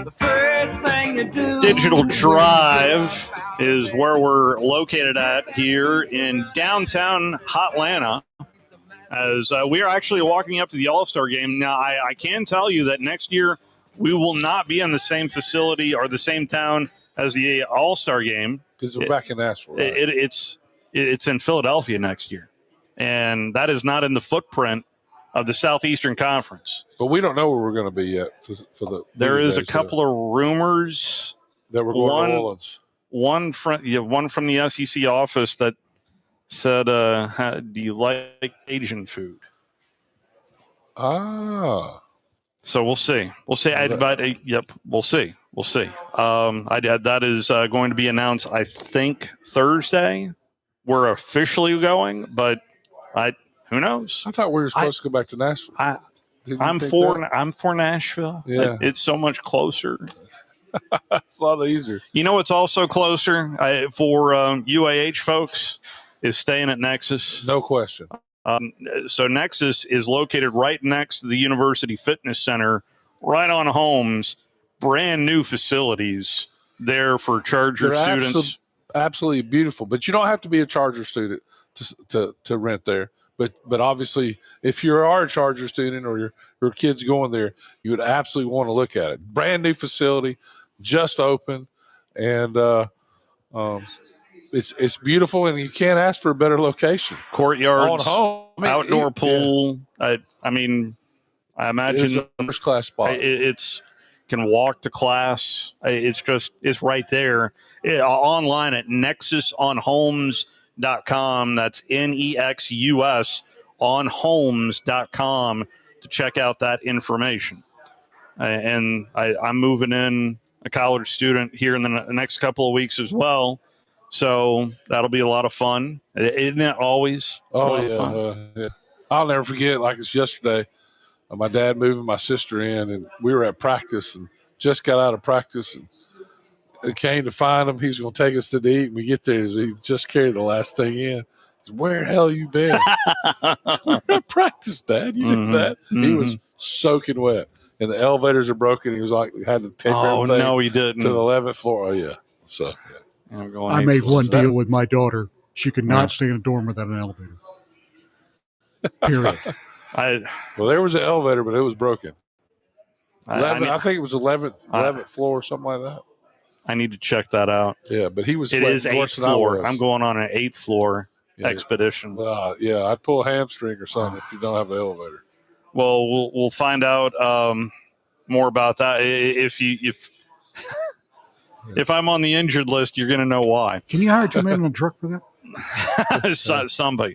the first thing you do... Digital Drive is where we're located at here in downtown Hotlanta, as we are actually walking up to the All-Star game. Now, I can tell you that next year we will not be in the same facility or the same town as the All-Star game. Because we're back in Nashville. Right? It's in Philadelphia next year, and that is not in the footprint of the Southeastern Conference. But we don't know where we're going to be yet for the. There is a couple of rumors that we're going to New Orleans. One from the SEC office that said, "Do you like Asian food?" Ah. So we'll see. We'll see. Yep. We'll see. We'll see. That is going to be announced, I think, Thursday. We're officially going, but who knows? I thought we were supposed to go back to Nashville. I'm for Nashville. Yeah. It's so much closer. It's a lot easier. You know what's also closer for UAH folks is staying at Nexus. No question. So Nexus is located right next to the University Fitness Center, right on Holmes. Brand new facilities there for Charger students. Absolutely beautiful. But you don't have to be a Charger student to rent there. But obviously, if you are a Charger student or your kid's going there, you would absolutely want to look at it. Brand new facility, just open, and it's beautiful, and you can't ask for a better location. Courtyards, outdoor pool. Yeah. I imagine it's a first class spot. It's can walk to class. It's right there. Online at nexusonhomes.com. That's NEXUS on homes.com to check out that information. And I'm moving in a college student here in the next couple of weeks as well. So that'll be a lot of fun. Isn't it always? Oh, yeah. I'll never forget, like it's yesterday, my dad moving my sister in, and we were at practice and just got out of practice and came to find him. He was going to take us to eat. And we get there. He just carried the last thing in. Said, where the hell you been? We're at practice, Dad. You did that. Mm-hmm. He was soaking wet. And the elevators are broken. He was like, had to take everything no, he didn't. to the 11th floor. Oh, yeah. So, yeah. I made one deal with my daughter. She could not stay in a dorm without an elevator. Period. Well, there was an elevator, but it was broken. I think it was 11th floor or something like that. I need to check that out. Yeah, but he was. It is 8th floor. I'm going on an 8th floor expedition. Yeah, I'd pull a hamstring or something if you don't have an elevator. Well, we'll find out more about that. If I'm on the injured list, you're going to know why. Can you hire 2 men in a truck for that? Something.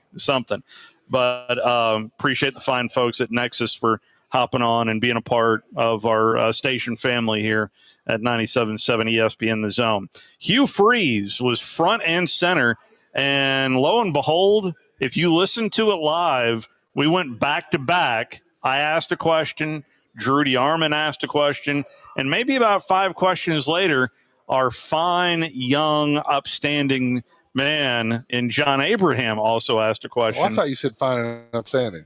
But appreciate the fine folks at Nexus for hopping on and being a part of our station family here at 97.7 ESPN The Zone. Hugh Freeze was front and center, and lo and behold, if you listen to it live, we went back to back. I asked a question, Drudy Armon asked a question, and maybe about 5 questions later, our fine, young, upstanding man in John Abraham also asked a question. Oh, I thought you said fine and outstanding.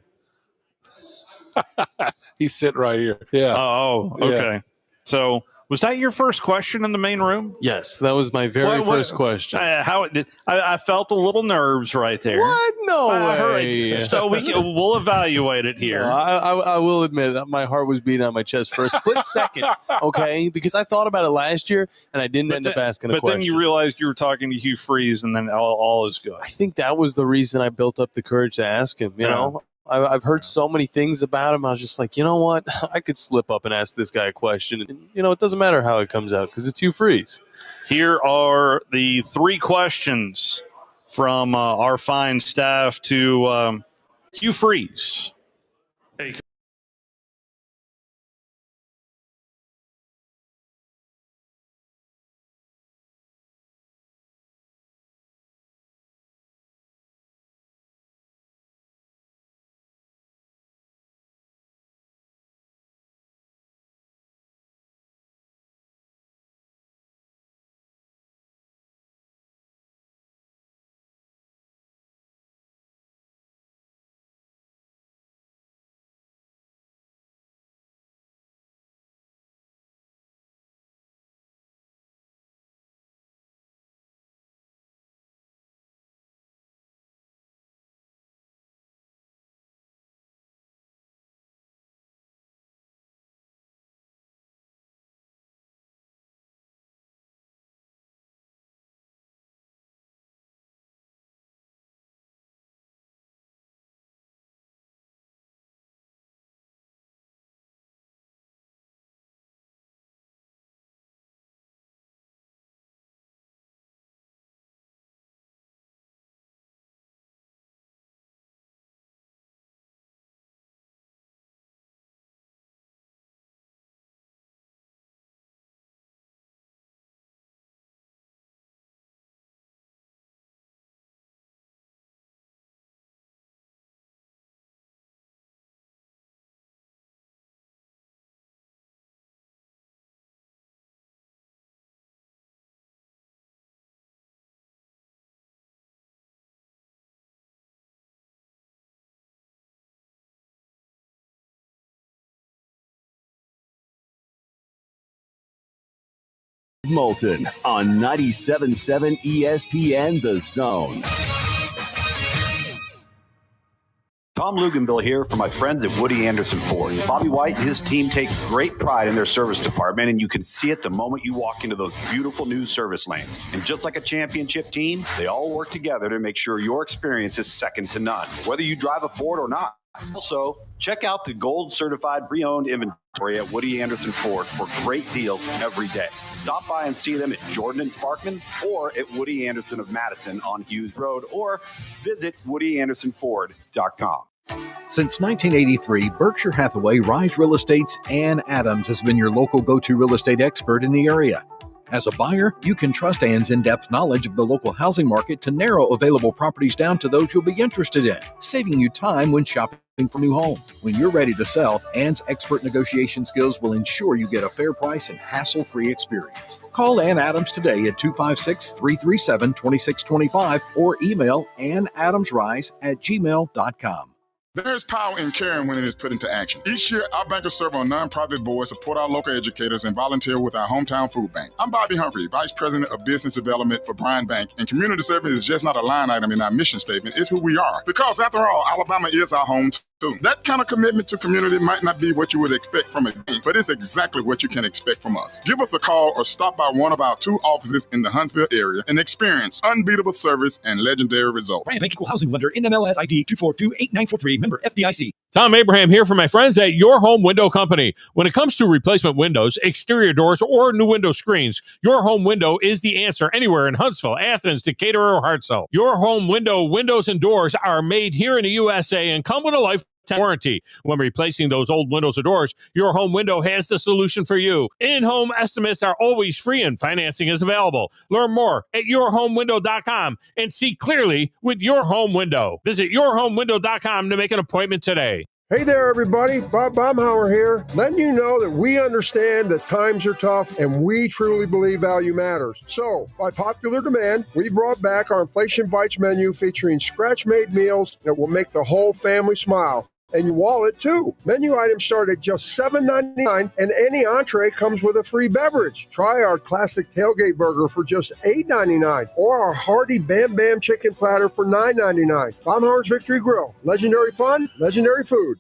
He's sitting right here. Yeah. Oh, okay. Yeah. So was that your first question in the main room? Yes, that was my very first question. How it did? I felt a little nerves right there. What? No way. way. So we'll evaluate it here. I will admit that my heart was beating on my chest for a split second, okay? Because I thought about it last year, and I didn't end up asking a question. But then you realized you were talking to Hugh Freeze, and then all is good. I think that was the reason I built up the courage to ask him, you know? I've heard so many things about him. I was just like, you know what? I could slip up and ask this guy a question. And, you know, it doesn't matter how it comes out because it's Hugh Freeze. Here are the 3 questions from our fine staff to Hugh Freeze. Hey. Moulton on 97.7 ESPN The Zone. Tom Luganville here for my friends at Woody Anderson Ford. Bobby White and his team take great pride in their service department, and you can see it the moment you walk into those beautiful new service lanes. And just like a championship team, they all work together to make sure your experience is second to none, whether you drive a Ford or not. Also, check out the gold certified pre-owned inventory at Woody Anderson Ford for great deals every day. Stop by and see them at Jordan and Sparkman or at Woody Anderson of Madison on Hughes Road, or visit WoodyAndersonFord.com. Since 1983, Berkshire Hathaway Rise Real Estate's Ann Adams has been your local go-to real estate expert in the area. As a buyer, you can trust Ann's in-depth knowledge of the local housing market to narrow available properties down to those you'll be interested in, saving you time when shopping for a new home. When you're ready to sell, Ann's expert negotiation skills will ensure you get a fair price and hassle-free experience. Call Ann Adams today at 256-337-2625 or email annadamsrise@gmail.com. There's power in caring when it is put into action. Each year, our bankers serve on nonprofit boards, support our local educators, and volunteer with our hometown food bank. I'm Bobby Humphrey, Vice President of Business Development for Bryan Bank, and community service is just not a line item in our mission statement. It's who we are. Because after all, Alabama is our home too. That kind of commitment to community might not be what you would expect from a bank, but it's exactly what you can expect from us. Give us a call or stop by one of our 2 offices in the Huntsville area and experience unbeatable service and legendary results. Bryan Bank Equal Housing Lender, NMLS ID 2428943, member FDIC. Tom Abraham here for my friends at Your Home Window Company. When it comes to replacement windows, exterior doors, or new window screens, Your Home Window is the answer anywhere in Huntsville, Athens, Decatur, or Hartselle. Your Home Window windows and doors are made here in the USA and come with a lifetime warranty. When replacing those old windows or doors, Your Home Window has the solution for you. In-home estimates are always free and financing is available. Learn more at yourhomewindow.com and see clearly with Your Home Window. Visit yourhomewindow.com to make an appointment today. Hey there, everybody. Bob Baumhauer here, letting you know that we understand that times are tough and we truly believe value matters. So, by popular demand, we brought back our Inflation Bites menu featuring scratch-made meals that will make the whole family smile. And your wallet, too. Menu items start at just $7.99, and any entree comes with a free beverage. Try our classic tailgate burger for just $8.99, or our hearty Bam Bam chicken platter for $9.99. Baumhauer's Victory Grill. Legendary fun, legendary food.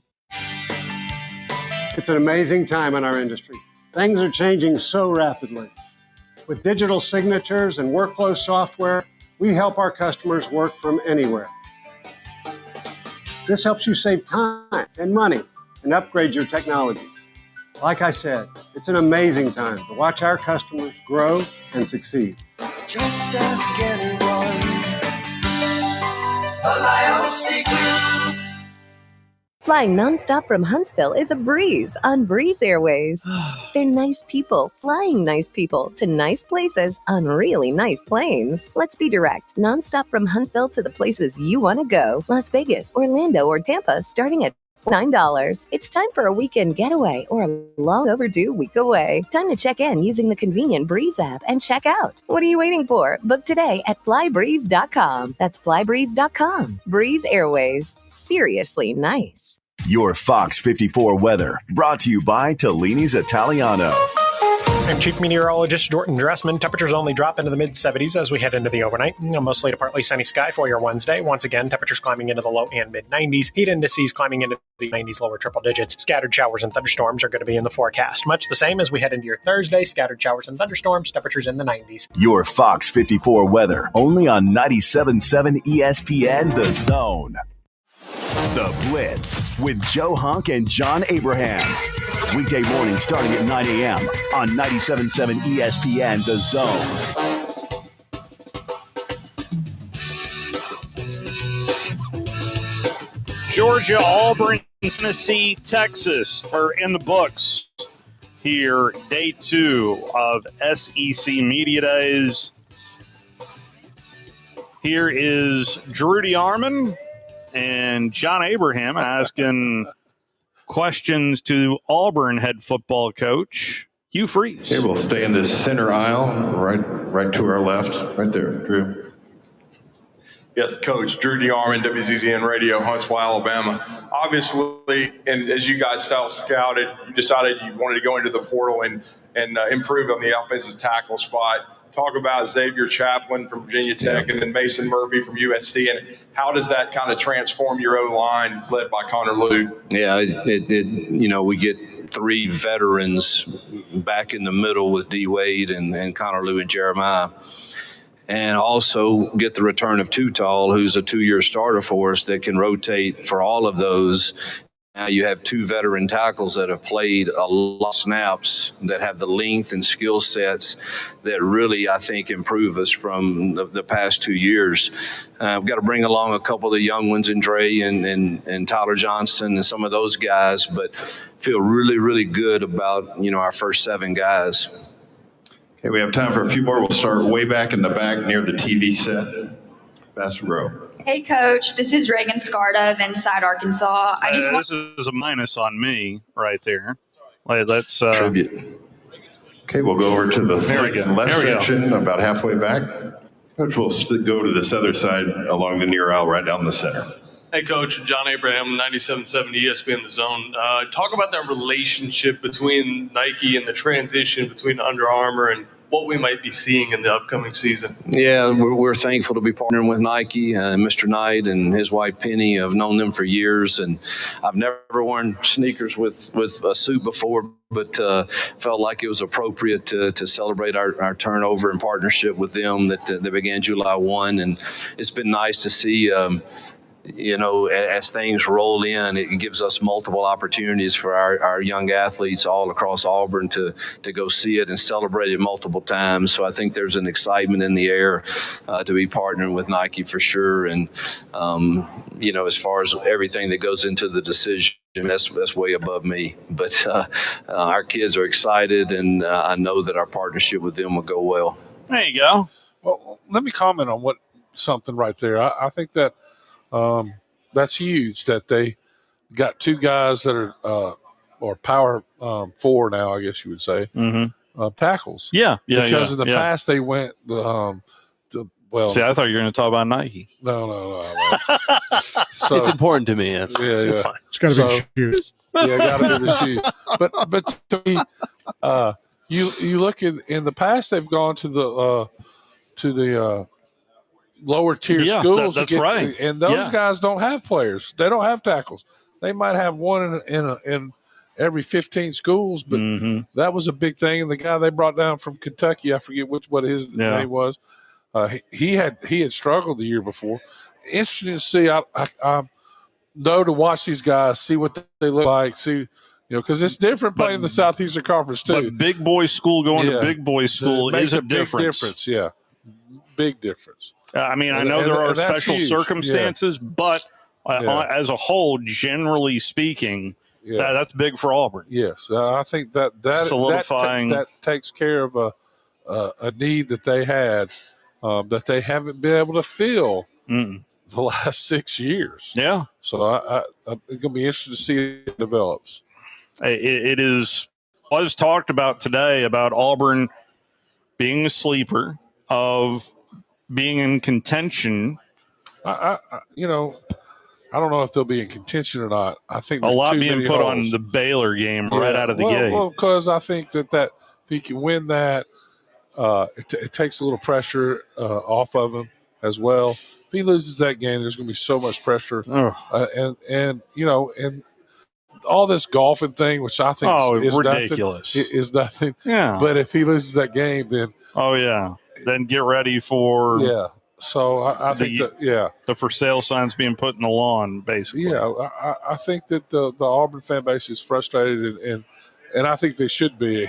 It's an amazing time in our industry. Things are changing so rapidly. With digital signatures and workflow software, we help our customers work from anywhere. This helps you save time and money and upgrade your technology. Like I said, it's an amazing time to watch our customers grow and succeed. Just ask anyone. The Liosi Group. Flying nonstop from Huntsville is a breeze on Breeze Airways. They're nice people flying nice people to nice places on really nice planes. Let's be direct. Nonstop from Huntsville to the places you want to go. Las Vegas, Orlando, or Tampa starting at $9. It's time for a weekend getaway or a long overdue week away. Time to check in using the convenient Breeze app and check out. What are you waiting for? Book today at flybreeze.com. That's flybreeze.com. Breeze Airways. Seriously nice. Your Fox 54 weather brought to you by Tellini's Italiano. I'm Chief Meteorologist Jordan Dressman. Temperatures only drop into the mid-70s as we head into the overnight. Mostly to partly sunny sky for your Wednesday. Once again, temperatures climbing into the low and mid-90s. Heat indices climbing into the 90s, lower triple digits. Scattered showers and thunderstorms are going to be in the forecast. Much the same as we head into your Thursday. Scattered showers and thunderstorms, temperatures in the 90s. Your Fox 54 weather only on 97.7 ESPN The Zone. The Blitz with Joe Hunk and John Abraham. Weekday morning starting at 9 a.m. on 97.7 ESPN The Zone. Georgia, Auburn, Tennessee, Texas are in the books here. Day 2 of SEC Media Days. Here is Drew DeArmond and John Abraham asking questions to Auburn head football coach Hugh Freeze. Here we'll stay in this center aisle, right to our left, right there, Drew. Yes, Coach Drew DeArmond, WZZN Radio, Huntsville, Alabama. Obviously, and as you guys self-scouted, you decided you wanted to go into the portal and improve on the offensive tackle spot. Talk about Xavier Chaplin from Virginia Tech and then Mason Murphy from USC, and how does that kind of transform your O-line led by Connor Lew? Yeah, we get 3 veterans back in the middle with D. Wade and Connor Lew and Jeremiah. And also get the return of Tutal, who's a 2-year starter for us that can rotate for all of those. Now you have 2 veteran tackles that have played a lot of snaps that have the length and skill sets that really, I think, improve us from the past 2 years. We've got to bring along a couple of the young ones, and Dre and Tyler Johnston and some of those guys, but feel really, really good about, our first 7 guys. Okay, we have time for a few more. We'll start way back in the back near the TV set. Bass row. Hey, Coach. This is Reagan Scarda of Inside Arkansas. This is a minus on me right there. Let's tribute. Okay, we'll go over to the left section, about halfway back. Coach, we'll go to this other side along the near aisle, right down the center. Hey, Coach. John Abraham, 97.7 ESPN The Zone. Talk about that relationship between Nike and the transition between Under Armour and what we might be seeing in the upcoming season. Yeah, we're thankful to be partnering with Nike. Mr. Knight and his wife Penny have known them for years, and I've never worn sneakers with a suit before, but felt like it was appropriate to celebrate our turnover and partnership with them that began July 1, and it's been nice to see. As things roll in, it gives us multiple opportunities for our young athletes all across Auburn to go see it and celebrate it multiple times. So I think there's an excitement in the air to be partnering with Nike for sure. And, as far as everything that goes into the decision, that's way above me. But our kids are excited, and I know that our partnership with them will go well. There you go. Well, let me comment on something right there. I think that that's huge that they got two guys that are or power 4 now, I guess you would say, tackles. Yeah. Because in the past they went See, I thought you were going to talk about Nike. No. So, it's important to me. It's fine. It's got to be shoes. Yeah, got to be the shoes. But to me, you look in the past, they've gone to the lower tier schools. That's right. And those guys don't have players. They don't have tackles. They might have one in every 15 schools, but that was a big thing. And the guy they brought down from Kentucky, I forget what his name was. He had struggled the year before. Interesting to see. I know to watch these guys, see what they look like, see, because it's different playing the Southeastern Conference too. But big boy school going to big boy school is a difference. Big difference, yeah, big difference. I mean, I know there are special circumstances, but as a whole, generally speaking, that's big for Auburn. Yes, I think that solidifying that takes care of a need that they had. That they haven't been able to fill the last 6 years. Yeah. So it's going to be interesting to see it develops. It was talked about today about Auburn being a sleeper, of being in contention. I don't know if they'll be in contention or not. I think a lot being put on the Baylor game right out of the gate. Well, because I think that if he can win that, it takes a little pressure off of him as well. If he loses that game, there's going to be so much pressure, and all this golfing thing, which I think is ridiculous, is nothing. Yeah. But if he loses that game, then then get ready for So I think the for sale signs being put in the lawn, basically. Yeah, I think that the Auburn fan base is frustrated, and I think they should be.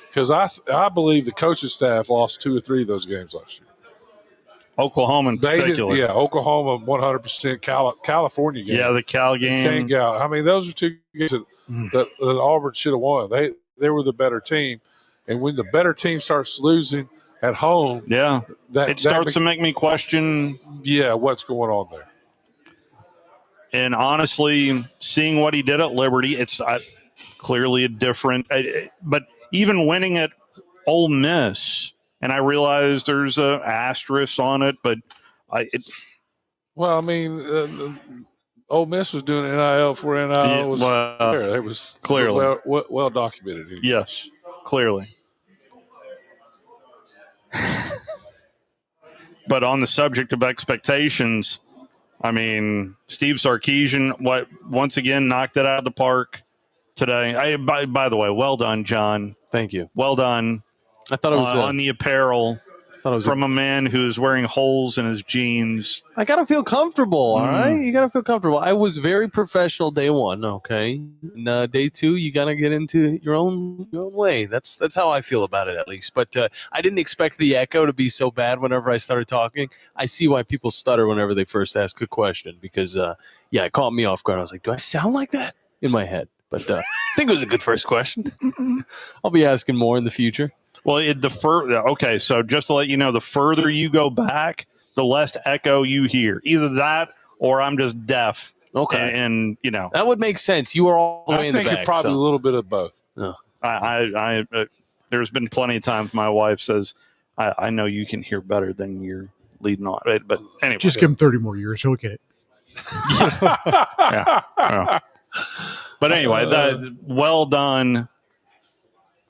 Because I believe the coaching staff lost 2 or 3 of those games last year. Oklahoma in particular. Oklahoma 100%. California game. Yeah, the Cal game. I mean, those are 2 games that Auburn should have won. They were the better team. And when the better team starts losing at home, it starts to make me question what's going on there. And honestly, seeing what he did at Liberty, it's clearly a different but even winning at Ole Miss, and I realize there's an asterisk on it, but Ole Miss was doing NIL for NIL was there. It was clearly well documented. Yes, clearly. But on the subject of expectations, I mean, Steve Sarkisian once again knocked it out of the park today. By the way, well done, John. Thank you. Well done. I thought it was on the apparel from a man who's wearing holes in his jeans. I gotta feel comfortable. All right, you gotta feel comfortable. I was very professional day 1. Okay, and day 2, you gotta get into your own way. That's how I feel about it, at least. But I didn't expect the echo to be so bad whenever I started talking. I see why people stutter whenever they first ask a question, because it caught me off guard. I was like, do I sound like that in my head? But I think it was a good first question. I'll be asking more in the future. Well, so just to let you know, the further you go back, the less echo you hear. Either that or I'm just deaf. Okay. And that would make sense. You are all the way in the back. I think probably a little bit of both. No. I there's been plenty of times my wife says, I know you can hear better than you're leading on. But anyway. Just give him 30 more years. He'll get it. Yeah. But anyway, well done,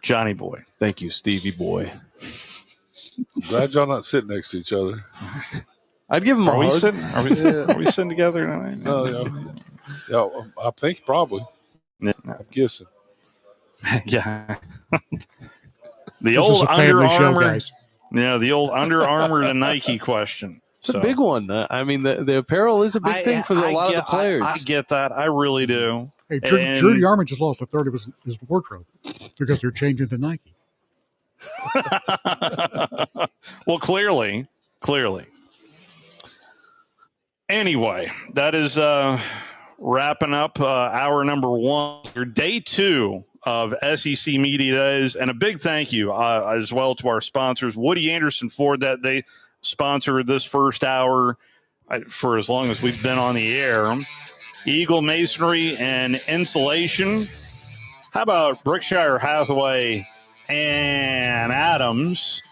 Johnny Boy. Thank you, Stevie Boy. Glad y'all not sitting next to each other. I'd give him a hug. Are we sitting together? I think probably. Yeah. I'm guessing. Yeah. The old Under Armour. Yeah, the old Under Armour to Nike question. It's a big one. I mean, the apparel is a big thing for a lot of the players. I get that. I really do. Hey, Judy Armand just lost a third of his wardrobe because they're changing to Nike. Well, clearly. Anyway, that is wrapping up hour number 1, or day 2 of SEC Media Days. And a big thank you as well to our sponsors, Woody Anderson Ford, that they sponsored this first hour for as long as we've been on the air. Eagle Masonry and Insulation. How about Berkshire Hathaway and Adams?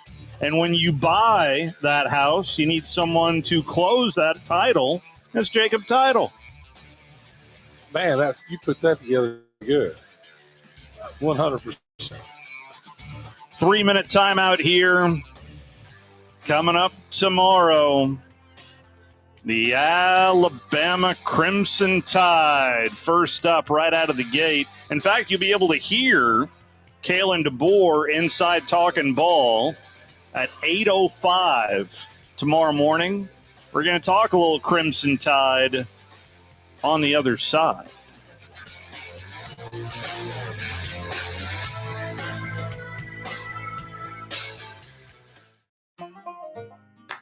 And when you buy that house, you need someone to close that title. That's Jacob Title. Man, you put that together good. 100%. 3-minute timeout here. Coming up tomorrow, the Alabama Crimson Tide. First up right out of the gate. In fact, you'll be able to hear Kalen DeBoer inside Talking Ball at 8:05 tomorrow morning. We're going to talk a little Crimson Tide on the other side.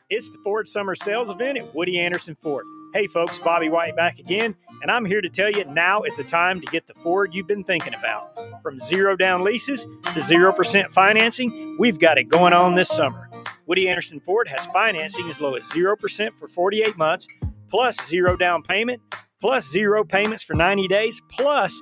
It's the Ford Summer Sales Event at Woody Anderson Ford. Hey folks, Bobby White back again, and I'm here to tell you now is the time to get the Ford you've been thinking about. From 0 down leases to 0% financing, we've got it going on this summer. Woody Anderson Ford has financing as low as 0% for 48 months, plus 0 down payment, plus 0 payments for 90 days, plus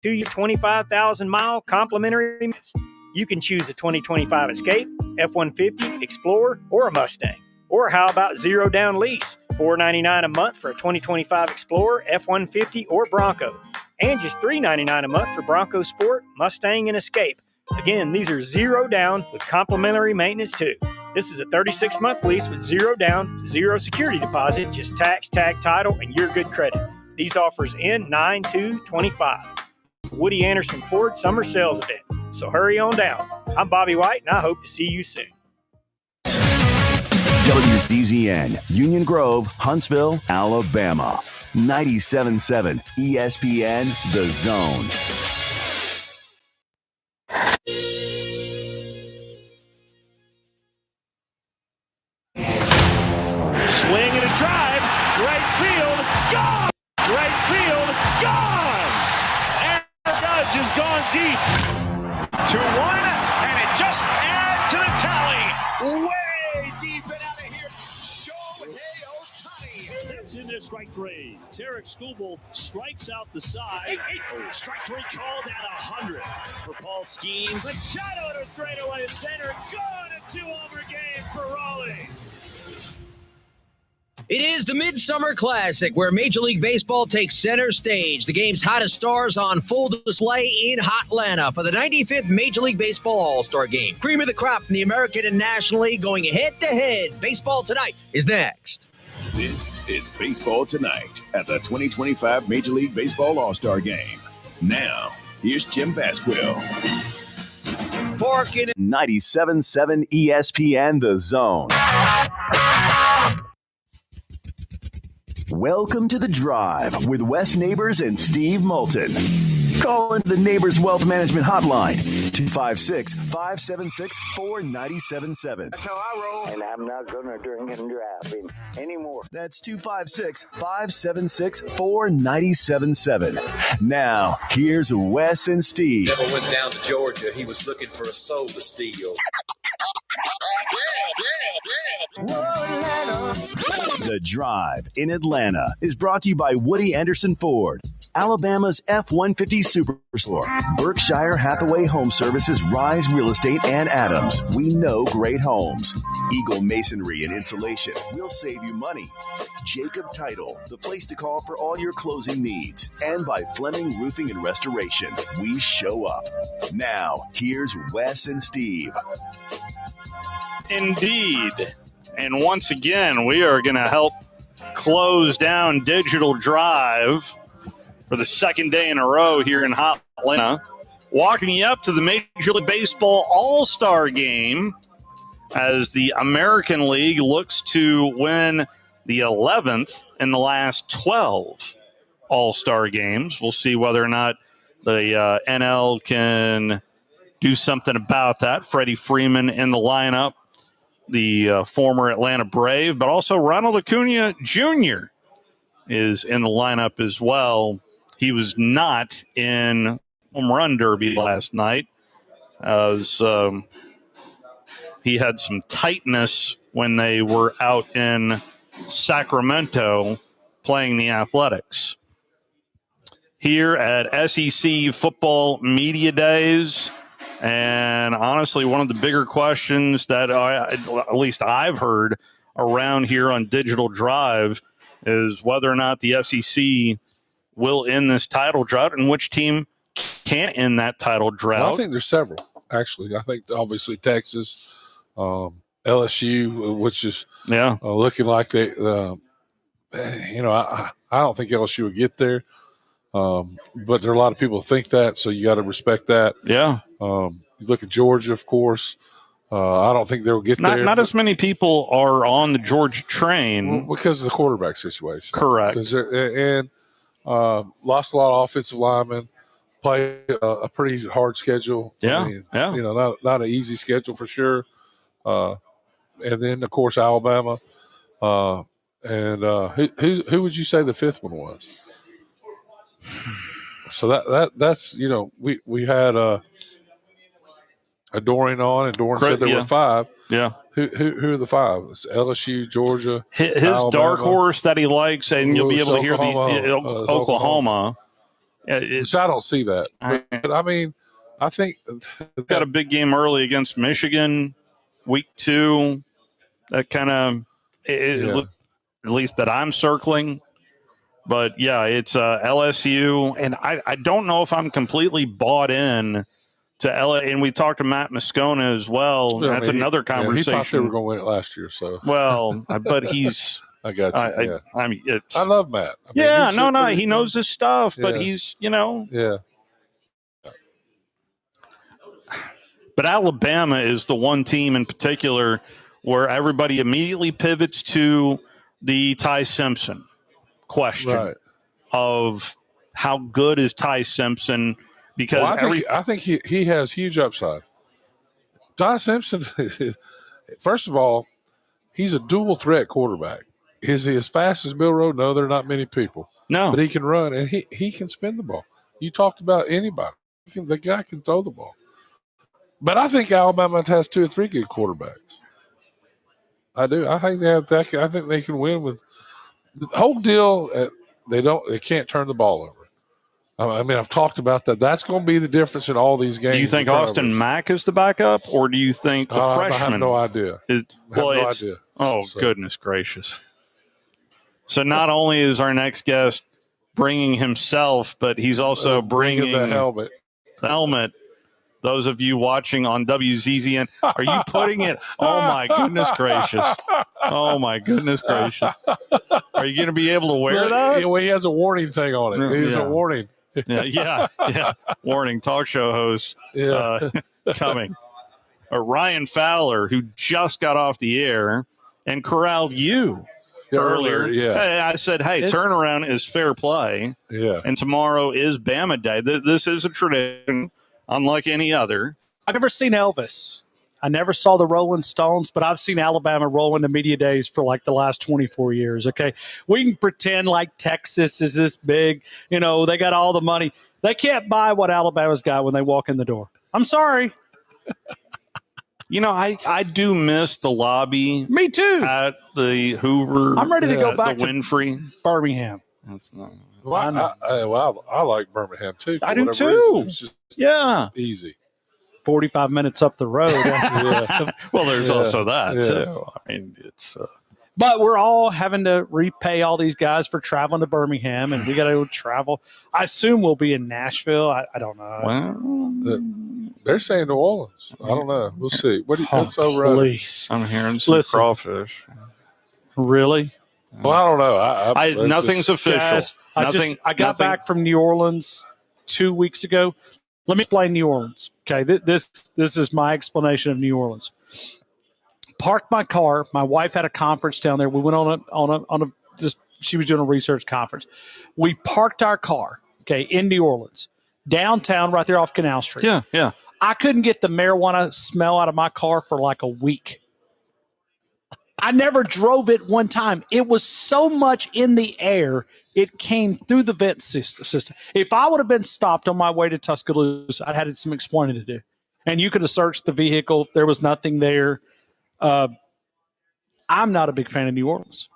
2-year 25,000-mile complimentary payments. You can choose a 2025 Escape, F-150, Explorer, or a Mustang. Or how about 0 down lease, $499 a month for a 2025 Explorer, F-150, or Bronco, and just $399 a month for Bronco Sport, Mustang, and Escape. Again, these are 0 down with complimentary maintenance too. This is a 36-month lease with 0 down, 0 security deposit, just tax, tag, title, and your good credit. These offers end 9/2/25. Woody Anderson Ford Summer Sales Event. So hurry on down. I'm Bobby White, and I hope to see you soon. WCZN, Union Grove, Huntsville, Alabama. 97.7 ESPN, The Zone. Swing and a drive. Right field. Gone. Right field. Gone. Aaron Judge has gone deep. 2-1, and it just adds to the tally. Way deep and out of here. Shohei Ohtani. That's in there, strike three. Tarek Skubal strikes out the side. Strike three called at 100 for Paul Skeens. Machado to straightaway to center. Gone. A 2-homer game for Raleigh. It is the Midsummer Classic, where Major League Baseball takes center stage. The game's hottest stars on full display in Hotlanta for the 95th Major League Baseball All-Star Game. Cream of the crop in the American and National League going head-to-head. Baseball Tonight is next. This is Baseball Tonight at the 2025 Major League Baseball All-Star Game. Now, here's Jim Basquill. 97.7 ESPN, The Zone. Welcome to The Drive with Wes Neighbors and Steve Moulton. Call into the Neighbors Wealth Management Hotline, 256-576-4977. That's how I roll. And I'm not going to drink and drive anymore. That's 256-576-4977. Now, here's Wes and Steve. Never went down to Georgia. He was looking for a soul to steal. The Drive in Atlanta is brought to you by Woody Anderson Ford, Alabama's F-150 Superstore, Berkshire Hathaway Home Services, Rise Real Estate, and Adams. We know great homes. Eagle Masonry and Insulation will save you money. Jacob Title, the place to call for all your closing needs. And by Fleming Roofing and Restoration, we show up. Now, here's Wes and Steve. Indeed. And once again, we are going to help close down Digital Drive for the second day in a row here in Hotlanta. Walking you up to the Major League Baseball All-Star Game as the American League looks to win the 11th in the last 12 All-Star games. We'll see whether or not the NL can do something about that. Freddie Freeman in the lineup, the former Atlanta Brave, but also Ronald Acuna Jr. is in the lineup as well. He was not in home run derby last night, as he had some tightness when they were out in Sacramento playing the Athletics. here at SEC Football Media Days. And honestly, one of the bigger questions that at least I've heard around here on Digital Drive is whether or not the SEC will end this title drought and which team can't end that title drought. Well, I think there's several, actually. I think obviously Texas, LSU, which is looking like they, I don't think LSU would get there. But there are a lot of people who think that, so you got to respect that. Yeah. You look at Georgia, of course. I don't think they'll get there. Not as many people are on the Georgia train. Because of the quarterback situation. Correct. And lost a lot of offensive linemen, play a pretty hard schedule. Yeah, not an easy schedule for sure. And then, of course, Alabama. And who would you say the fifth one was? So that's we had a Dorian on, and Dorian said there were five. Yeah. Who are the five? It's LSU, Georgia, his Alabama, dark horse that he likes, and you'll be able to hear Oklahoma. Which I don't see that. But I mean, I think got a big game early against Michigan, week 2. That kind of at least that I'm circling. But, yeah, it's LSU, and I don't know if I'm completely bought in to LA. And we talked to Matt Moscona as well. Yeah, That's another conversation. He thought they were going to win it last year. So well, but he's – I got you. I mean, it's – I love Matt. He knows his stuff, but he's, Yeah. But Alabama is the one team in particular where everybody immediately pivots to the Ty Simpson question of how good is Ty Simpson, because I think he has huge upside. Ty Simpson, first of all, he's a dual threat quarterback. Is he as fast as Bill Rowe? No, there are not many people. No, but he can run and he can spin the ball. You talked about anybody. The guy can throw the ball. But I think Alabama has 2 or 3 good quarterbacks. I do. I think they have. I think they can win with. The whole deal, they can't turn the ball over. I mean, I've talked about that. That's going to be the difference in all these games. Do you think Austin Mack is the backup, or do you think the freshman? I have no idea. Idea. Oh, goodness gracious. So not only is our next guest bringing himself, but he's also bringing the helmet. The helmet. Those of you watching on WZZN, are you putting it? Oh, my goodness gracious. Oh, my goodness gracious. Are you going to be able to wear that? Well, he has a warning thing on it. He has a warning. Yeah. Warning, talk show host coming. Ryan Fowler, who just got off the air and corralled you earlier. Yeah. I said, hey, turnaround is fair play. Yeah. And tomorrow is Bama Day. This is a tradition. Unlike any other. I've never seen Elvis. I never saw the Rolling Stones, but I've seen Alabama roll into media days for like the last 24 years, okay? We can pretend like Texas is this big. They got all the money. They can't buy what Alabama's got when they walk in the door. I'm sorry. I do miss the lobby. Me too. At the Hoover. I'm ready to go back to Winfrey. Birmingham. I like Birmingham too. I do too. Yeah. Easy. 45 minutes up the road. Well, there's also that too. I mean, it's. But we're all having to repay all these guys for traveling to Birmingham, and we got to go travel. I assume we'll be in Nashville. I don't know. Well, they're saying New Orleans. I don't know. We'll see. What's over? Please. I'm hearing some crawfish. Really? Well, I don't know. Nothing's official. Guys, I got back from New Orleans 2 weeks ago. Let me explain New Orleans. Okay, this is my explanation of New Orleans. Parked my car. My wife had a conference down there. We went on a she was doing a research conference. We parked our car, in New Orleans, downtown, right there off Canal Street. Yeah. I couldn't get the marijuana smell out of my car for like a week. I never drove it one time. It was so much in the air, it came through the vent system. If I would have been stopped on my way to Tuscaloosa, I had some explaining to do. And you could have searched the vehicle. There was nothing there. I'm not a big fan of New Orleans.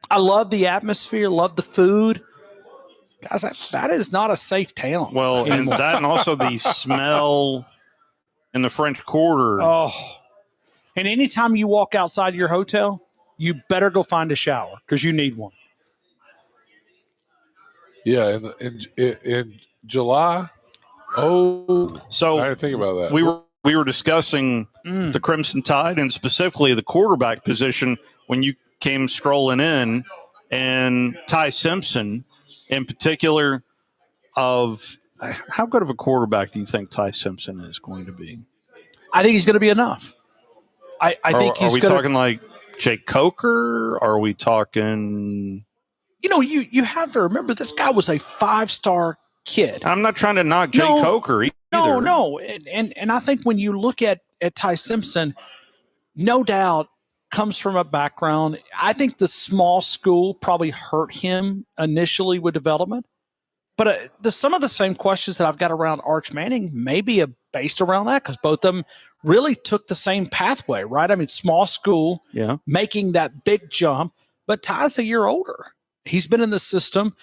I love the atmosphere, love the food. Guys, that is not a safe town. Well, and anymore. that, and also the smell in the French Quarter. Oh, and anytime you walk outside your hotel, you better go find a shower because you need one. Yeah, in July. Oh, so I didn't think about that. We were discussing the Crimson Tide and specifically the quarterback position when you came strolling in, and Ty Simpson in particular. Of how good of a quarterback do you think Ty Simpson is going to be? I think he's going to be enough. I think he's. Are we talking like Jake Coker? Are we talking? You have to remember this guy was a 5-star kid. I'm not trying to knock Jake Coker either. No, and I think when you look at Ty Simpson, no doubt comes from a background. I think the small school probably hurt him initially with development. But some of the same questions that I've got around Arch Manning may be based around that because both of them really took the same pathway, right? I mean, small school, making that big jump, but Ty's a year older. He's been in the system.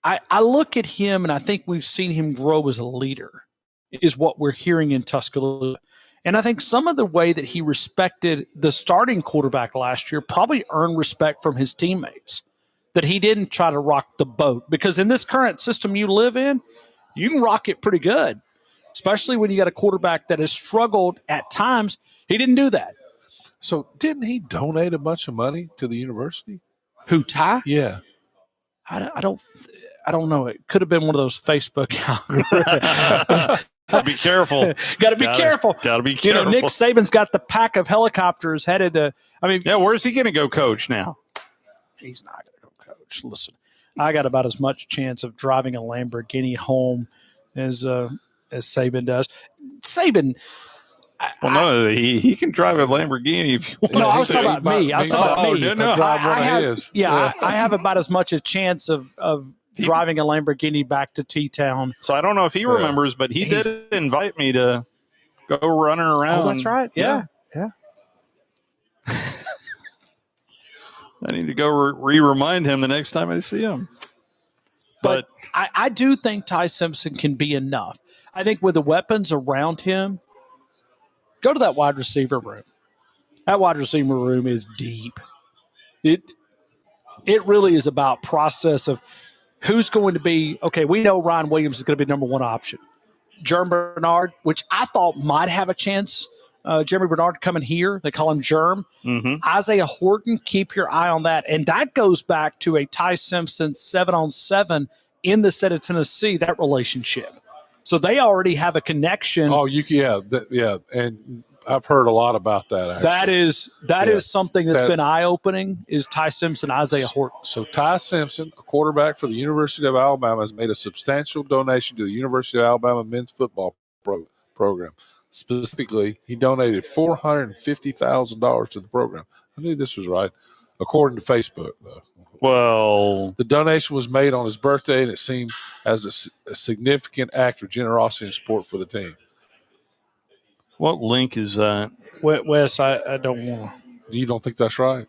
I look at him, and I think we've seen him grow as a leader is what we're hearing in Tuscaloosa. And I think some of the way that he respected the starting quarterback last year probably earned respect from his teammates. That he didn't try to rock the boat. Because in this current system you live in, you can rock it pretty good, especially when you got a quarterback that has struggled at times. He didn't do that. So didn't he donate a bunch of money to the university? Who, Ty? Yeah. I don't know. It could have been one of those Facebook algorithms. Be careful. Got to be careful. Got to be careful. Nick Saban's got the pack of helicopters headed to. Where's he going to go coach now? He's not going to go coach. Listen, I got about as much chance of driving a Lamborghini home as Saban does. Saban. No, he can drive a Lamborghini if you want. No, I was talking about me. I was talking about me. No. I have about as much a chance of driving a Lamborghini back to T-Town. So I don't know if he remembers, but he did invite me to go running around. Oh, that's right. Yeah. I need to go remind him the next time I see him. But I do think Ty Simpson can be enough. I think with the weapons around him, go to that wide receiver room. That wide receiver room is deep. It really is about process of who's going to be, okay, we know Ryan Williams is going to be number one option. Germ Bernard, which I thought might have a chance. Jeremy Bernard coming here. They call him Germ. Isaiah Horton, keep your eye on that. And that goes back to a Ty Simpson 7-on-7 in the state of Tennessee, that relationship. So they already have a connection. Oh, yeah. And I've heard a lot about that, actually. That is something that's been eye-opening is Ty Simpson, Isaiah Horton. So Ty Simpson, a quarterback for the University of Alabama, has made a substantial donation to the University of Alabama men's football program. Specifically, he donated $450,000 to the program. I knew this was right, according to Facebook, though. Well, the donation was made on his birthday, and it seemed as a significant act of generosity and support for the team. What link is that? Wes, I don't want to. You don't think that's right?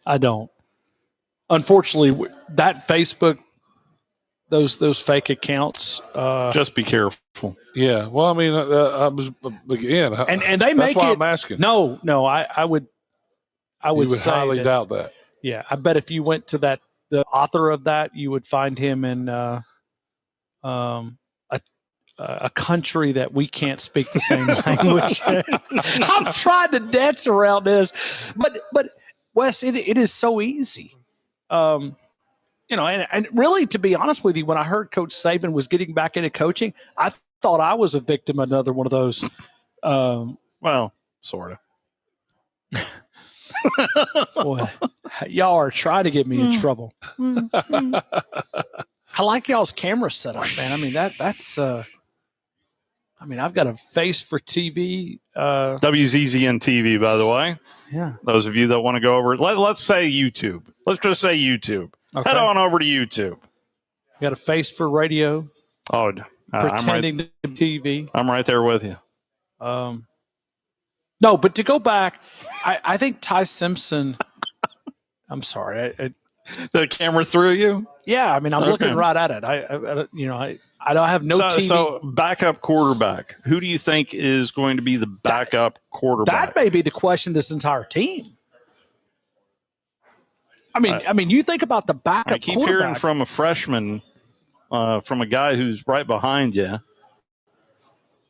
I don't. Unfortunately, that Facebook, those fake accounts. Just be careful. Yeah. Well, I mean, I was again, and they make that's why it. I'm asking. No, I would say highly doubt that. Yeah, I bet if you went to the author of that, you would find him in a country that we can't speak the same language. I'm trying to dance around this, but Wes, it is so easy. And really, to be honest with you, when I heard Coach Saban was getting back into coaching, I thought I was a victim of another one of those. Well, sort of. Boy, y'all are trying to get me in trouble. I like y'all's camera setup, man. I mean, that's I've got a face for TV. WZZN TV, by the way. Yeah. Those of you that want to go over, let's say YouTube. Let's just say YouTube. Okay. Head on over to YouTube. Got a face for radio. Oh, pretending to be TV. I'm right there with you. No, but to go back, I think Ty Simpson. I'm sorry. The camera threw you? Yeah, I mean, I'm looking right at it. I don't have no TV. So backup quarterback. Who do you think is going to be the backup quarterback? That may be the question this entire team. I mean, you think about the backup. I keep hearing from a freshman, from a guy who's right behind you.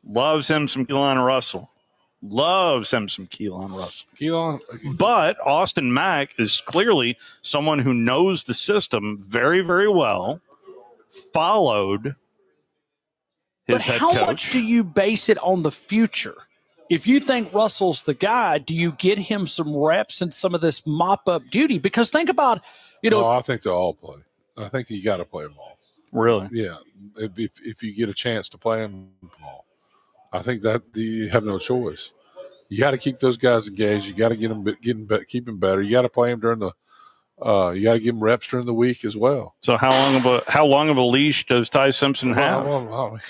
Loves him some Keelan Russell. But Austin Mack is clearly someone who knows the system very, very well. Followed his head coach. How much do you base it on the future? If you think Russell's the guy, do you get him some reps and some of this mop-up duty? Because think about, No, I think they'll all play. I think you got to play them all. Really? Yeah. If you get a chance to play them all, I think that you have no choice. You got to keep those guys engaged. You got to keep them better. You got to play them during the. You got to give them reps during the week as well. So how long of a leash does Ty Simpson have?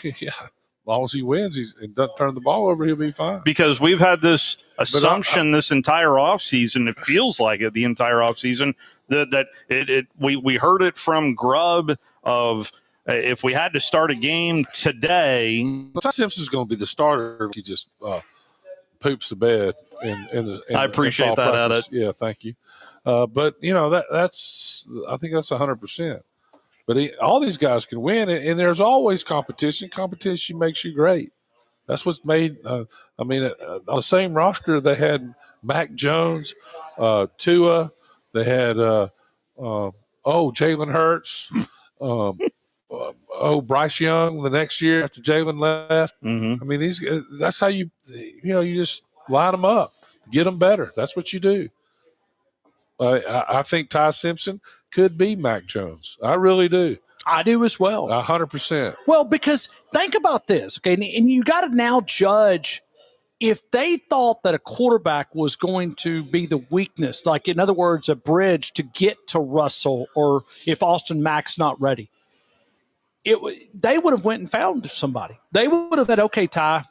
Yeah. As long as he wins, and doesn't turn the ball over, he'll be fine. Because we've had this assumption this entire offseason, it feels like it the entire offseason, that we heard it from Grubb of if we had to start a game today. Ty Simpson's going to be the starter if he just poops the bed. I appreciate that, Edit. Yeah, thank you. But, that's I think that's 100%. But all these guys can win, and there's always competition. Competition makes you great. That's what's made. On the same roster, they had Mac Jones, Tua. They had Jalen Hurts. Bryce Young the next year after Jalen left. Mm-hmm. I mean, that's how you just line them up, get them better. That's what you do. I think Ty Simpson could be Mac Jones. I really do. I do as well. 100%. Well, because think about this, okay, and you got to now judge if they thought that a quarterback was going to be the weakness, like in other words, a bridge to get to Russell, or if Austin Mack's not ready, they would have went and found somebody. They would have said, okay, Ty,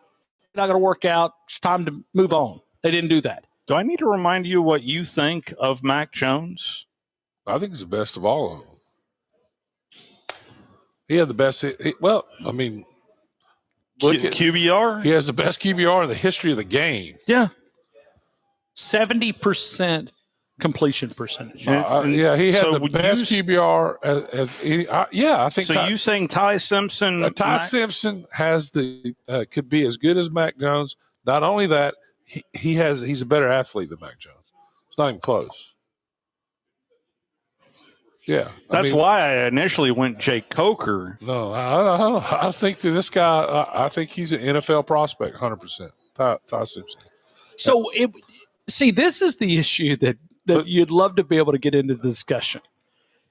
not going to work out. It's time to move on. They didn't do that. Do I need to remind you what you think of Mac Jones? I think he's the best of all of them. He had the best. Look at QBR. He has the best QBR in the history of the game. Yeah, 70% completion percentage. He had the best QBR. I think. So you saying Ty Simpson? Ty Simpson has could be as good as Mac Jones. Not only that. He's a better athlete than Mac Jones. It's not even close. Yeah. That's why I initially went Jake Coker. No, I think that this guy, I think he's an NFL prospect, 100%. Ty Simpson. So, this is the issue that you'd love to be able to get into the discussion.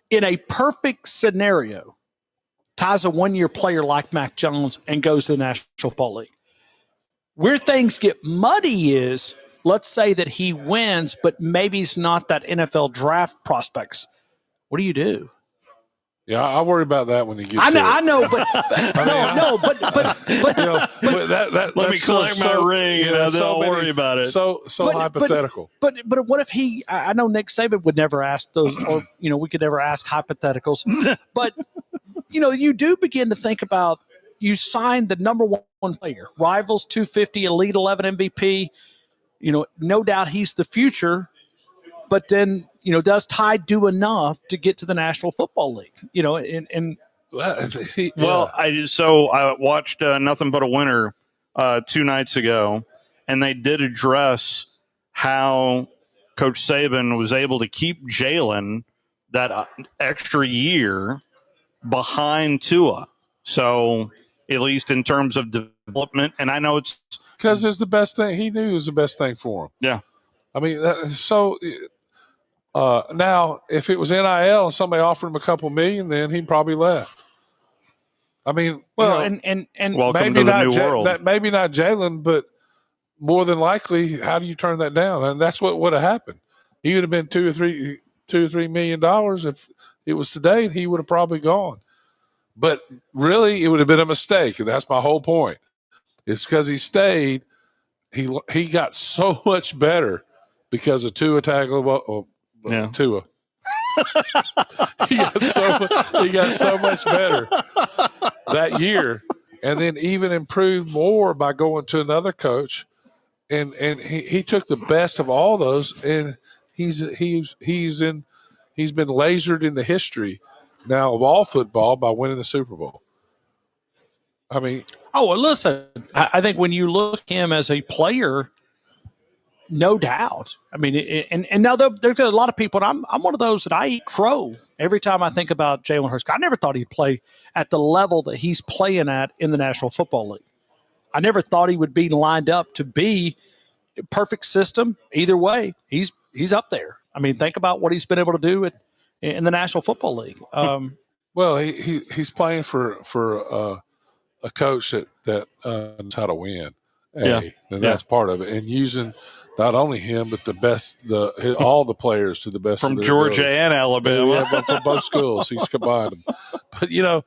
In a perfect scenario, Ty's a one-year player like Mac Jones and goes to the National Football League. Where things get muddy is, let's say that he wins, but maybe he's not that NFL draft prospects. What do you do? Yeah, I worry about that when he gets. I know, but let me collect my ring, and then I'll worry about it. So hypothetical. But what if he? I know Nick Saban would never ask those, or we could never ask hypotheticals. But you do begin to think about. You signed the number one player, Rivals 250, Elite 11 MVP. No doubt he's the future. But then, does Ty do enough to get to the National Football League? I watched Nothing But a Winner 2 nights ago, and they did address how Coach Saban was able to keep Jalen that extra year behind Tua. So at least in terms of development, and I know it's because it's the best thing. He knew it was the best thing for him. Yeah. I mean, now if it was NIL and somebody offered him a couple million, then he probably left. I mean, and welcome to the new world. Maybe not Jalen, but more than likely, how do you turn that down? And that's what would have happened. He would have been $2 or $3 million if it was today. He would have probably gone. But really, it would have been a mistake, and that's my whole point. It's because he stayed. He got so much better because of Tua Tagovailoa. Tua. He got so much better that year, and then even improved more by going to another coach. And he took the best of all those, and he's been lasered in the history now of all football by winning the Super Bowl. I mean, well, listen, I think when you look at him as a player, no doubt. I mean, and now there's a lot of people, and I'm one of those that I eat crow every time I think about Jalen Hurts. I never thought he'd play at the level that he's playing at in the National Football League. I never thought he would be lined up to be a perfect system. Either way, he's up there. I mean, think about what he's been able to do in the National Football League. Well, he's playing for a coach that knows how to win. And that's part of it. And using not only him, but the best, all the players to the best from Georgia and Alabama. Yeah, but from both schools, he's combined them. But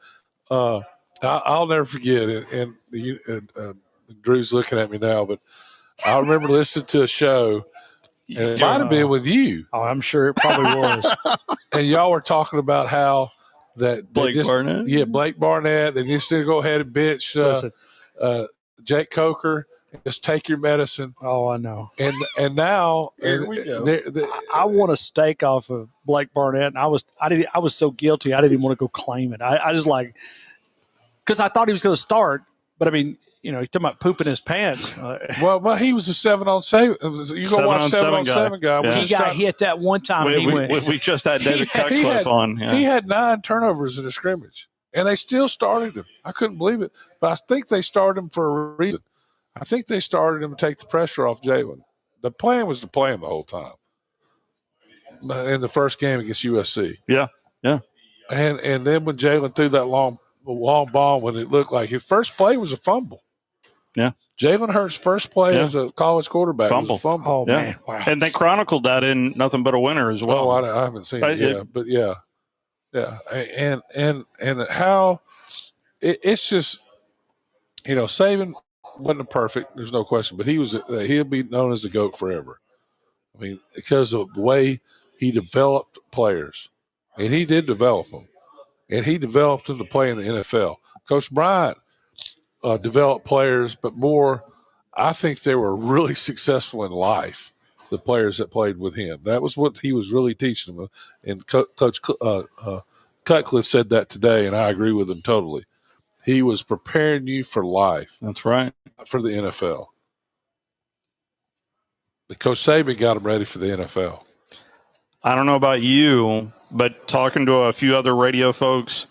I'll never forget it. And Drew's looking at me now, but I remember listening to a show, and it might have been with you. Oh, I'm sure it probably was. And y'all were talking about how that Blake Barnett. Yeah, Blake Barnett. They just didn't go ahead and bench Jake Coker. Just take your medicine. Oh, I know. And now Here we go. I want a steak off of Blake Barnett, and I was so guilty. I didn't even want to go claim it. I just because I thought he was going to start, but I mean, he's talking about pooping his pants. Well, he was a 7-on-7. You go watch 7-on-7 guy. Yeah. He got hit that one time. We just had David Cutcliffe on. Yeah. He had 9 turnovers in the scrimmage, and they still started him. I couldn't believe it, but I think they started him for a reason. I think they started him to take the pressure off Jalen. The plan was to play him the whole time in the first game against USC. Yeah. And then when Jalen threw that long ball, when it looked like his first play was a fumble. Yeah. Jalen Hurts' first play as a college quarterback was a fumble. Oh, man. Wow. And they chronicled that in Nothing But a Winner as well. Oh, I haven't seen it yet. But yeah. And how it's just, Saban wasn't perfect. There's no question, but he'll be known as the GOAT forever. I mean, because of the way he developed players, and he did develop them, and he developed them to play in the NFL. Coach Bryant developed players, but more, I think they were really successful in life. The players that played with him, that was what he was really teaching them. And Coach Cutcliffe said that today, and I agree with him totally. He was preparing you for life. That's right. For the NFL. Coach Saban got him ready for the NFL. I don't know about you, but talking to a few other radio folks,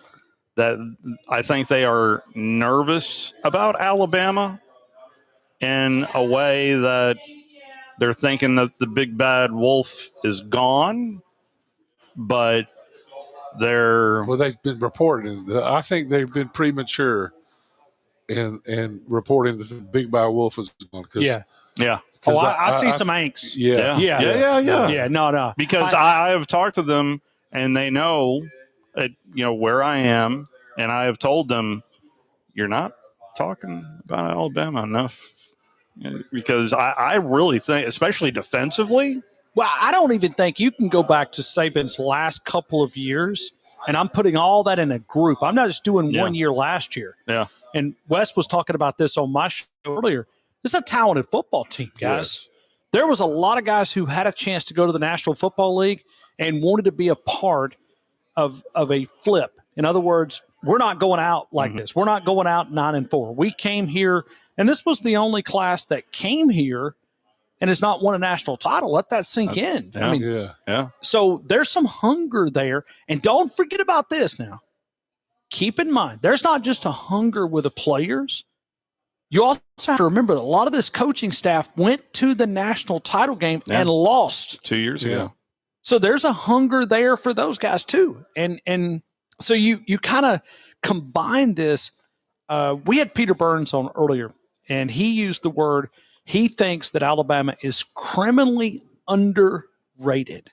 that I think they are nervous about Alabama in a way that they're thinking that the big bad wolf is gone, but they've been reporting. I think they've been premature in reporting that the big bad wolf is gone. Yeah. Oh, I see some angst. Yeah. No. Because I have talked to them, and they know, where I am, and I have told them, you're not talking about Alabama enough, because I really think, especially defensively. Well, I don't even think you can go back to Saban's last couple of years, and I'm putting all that in a group. I'm not just doing 1 year last year. Yeah. And Wes was talking about this on my show earlier. This is a talented football team, guys. Yes. There was a lot of guys who had a chance to go to the National Football League and wanted to be a part of a flip. In other words, we're not going out like this. We're not going out 9-4. We came here, and this was the only class that came here and has not won a national title. Let that sink in. Yeah, I mean, So there's some hunger there. And don't forget about this now. Keep in mind, there's not just a hunger with the players. You also have to remember that a lot of this coaching staff went to the national title game and lost 2 years ago. So there's a hunger there for those guys too. And so you kind of combine this. We had Peter Burns on earlier, and he used the word, he thinks that Alabama is criminally underrated.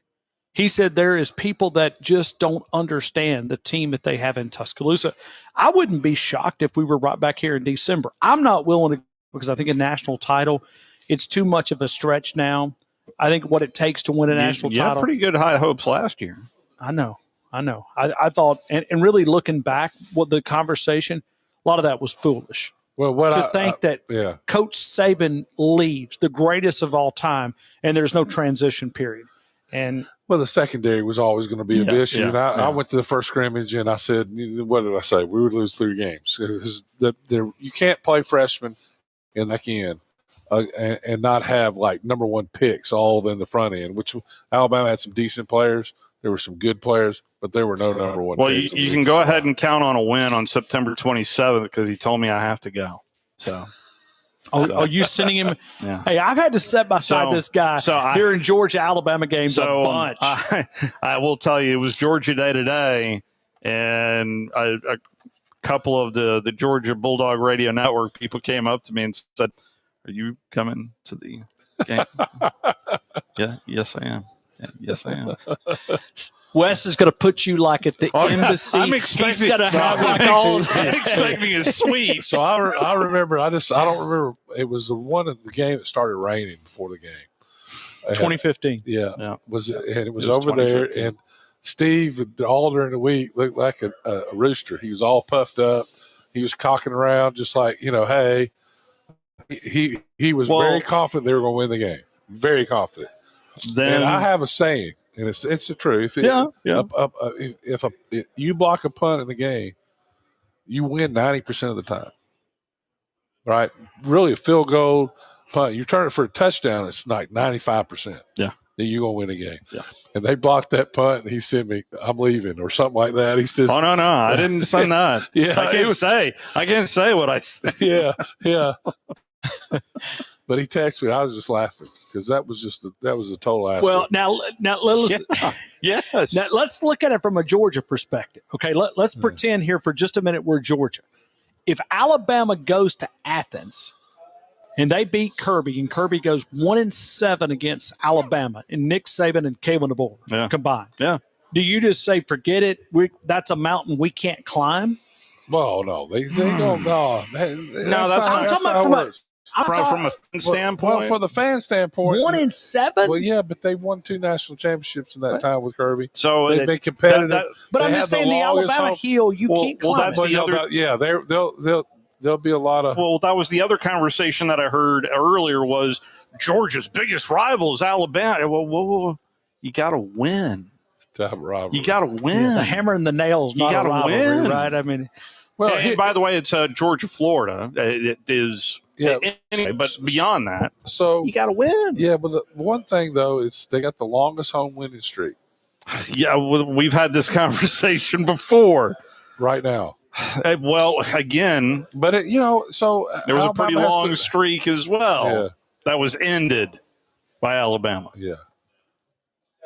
He said there is people that just don't understand the team that they have in Tuscaloosa. I wouldn't be shocked if we were right back here in December. I'm not willing to, because I think a national title, it's too much of a stretch now. I think what it takes to win a national title. You had pretty good high hopes last year. I know. I thought, and really looking back, what the conversation, a lot of that was foolish. Well, that Coach Saban leaves, the greatest of all time, and there's no transition period. And the secondary was always going to be an issue. And I went to the first scrimmage and I said, what did I say? We would lose 3 games. You can't play freshmen in the end and not have like number 1 picks all in the front end, which Alabama had some decent players. There were some good players, but there were no number 1 Well, picks. you can go ahead and count on a win on September 27th because he told me I have to go. So. Are you sending him? Yeah. Hey, I've had to sit beside this guy during Georgia Alabama games a bunch. I will tell you, it was Georgia Day today, and a couple of the Georgia Bulldog Radio Network people came up to me and said, "Are you coming to the game?" Yeah, yes, I am. Yeah, yes, I am. Wes is going to put you like at the embassy. I'm expecting, he's going to have like all of I'm expecting a suite. So I remember. I don't remember. It was the one of the game that started raining before the game. 2015. Yeah. And it was over there. And Steve, all during the week, looked like a rooster. He was all puffed up. He was cocking around, just like, hey. He was very confident they were going to win the game. Very confident. Then and I have a saying, and it's the truth. If you block a punt in the game, you win 90% of the time. Right? Really, a field goal punt. You turn it for a touchdown, it's like 95%. Yeah. Then you're going to win a game. Yeah. And they blocked that punt, and he sent me, "I'm leaving," or something like that. He says, "Oh no, I didn't send that." Yeah, I can't say what I said. Yeah. But he texted me. I was just laughing because that was a total ass. Well, now let's yes. Now let's look at it from a Georgia perspective. Okay, let's pretend here for just a minute we're Georgia. If Alabama goes to Athens and they beat Kirby, and Kirby goes 1-7 against Alabama, and Nick Saban and Kalen DeBoer combined, do you just say forget it? That's a mountain we can't climb? Well, no, they don't. No, that's not. I'm talking about from a fan standpoint. Well, for the fan standpoint, 1-7. Well, yeah, but they won 2 national championships in that time with Kirby. So they've been competitive. But I'm just saying the Alabama hill you can't climb. That's the other. There'll be a lot of. Well, that was the other conversation that I heard earlier. Was Georgia's biggest rival is Alabama? Well, you got to win. You got to win. Yeah, the hammer and the nails. Not a rivalry, win, right? I mean, well, and by the way, it's Georgia, Florida. It is. Yeah. Anyway, but beyond that, so you got to win. Yeah, but the one thing though is they got the longest home winning streak. Yeah, we've had this conversation before. Right now. Well, again, but so there was a pretty long streak as well that was ended by Alabama. Yeah.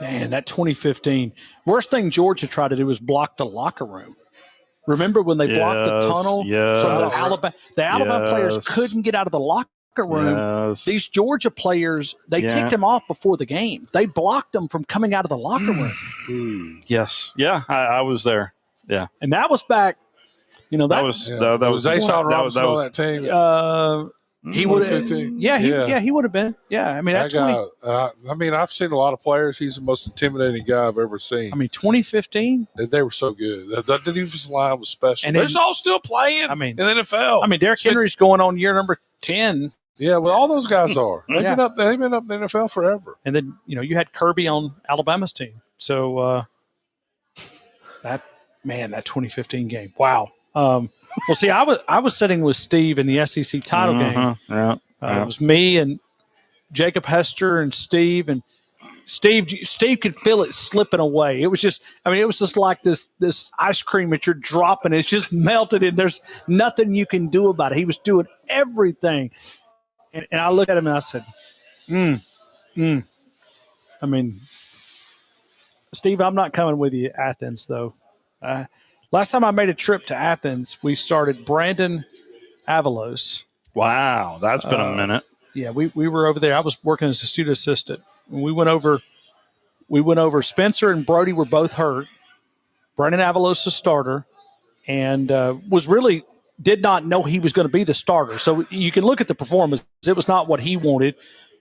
Man, that 2015 worst thing Georgia tried to do was block the locker room. Remember when they blocked the tunnel? Yes. So the Alabama players couldn't get out of the locker room. Yes. These Georgia players, they ticked them off before the game. They blocked them from coming out of the locker room. Yes. Yeah, I was there. Yeah. And that was back, that was Zayshawn Robinson on that team. He would have. He would have been. Yeah, I mean that guy. I've seen a lot of players. He's the most intimidating guy I've ever seen. 2015. They were so good. The defensive line was special. And they're all still playing. In the NFL. Derrick Henry's going on year number 10. Yeah, well, all those guys are. They've been up in the NFL forever. And then you had Kirby on Alabama's team. So that 2015 game. Wow. Well, see, I was sitting with Steve in the SEC title game. Yeah. It was me and Jacob Hester and Steve, and Steve could feel it slipping away. It was just like this ice cream that you're dropping. It's just melted, and there's nothing you can do about it. He was doing everything, and I looked at him and I said, Steve, I'm not coming with you to Athens, though. Last time I made a trip to Athens, we started Brandon Avalos. Wow, that's been a minute. Yeah, we were over there. I was working as a student assistant. When we went over. Spencer and Brody were both hurt. Brandon Avalos, the starter, and did not know he was going to be the starter. So you can look at the performance. It was not what he wanted,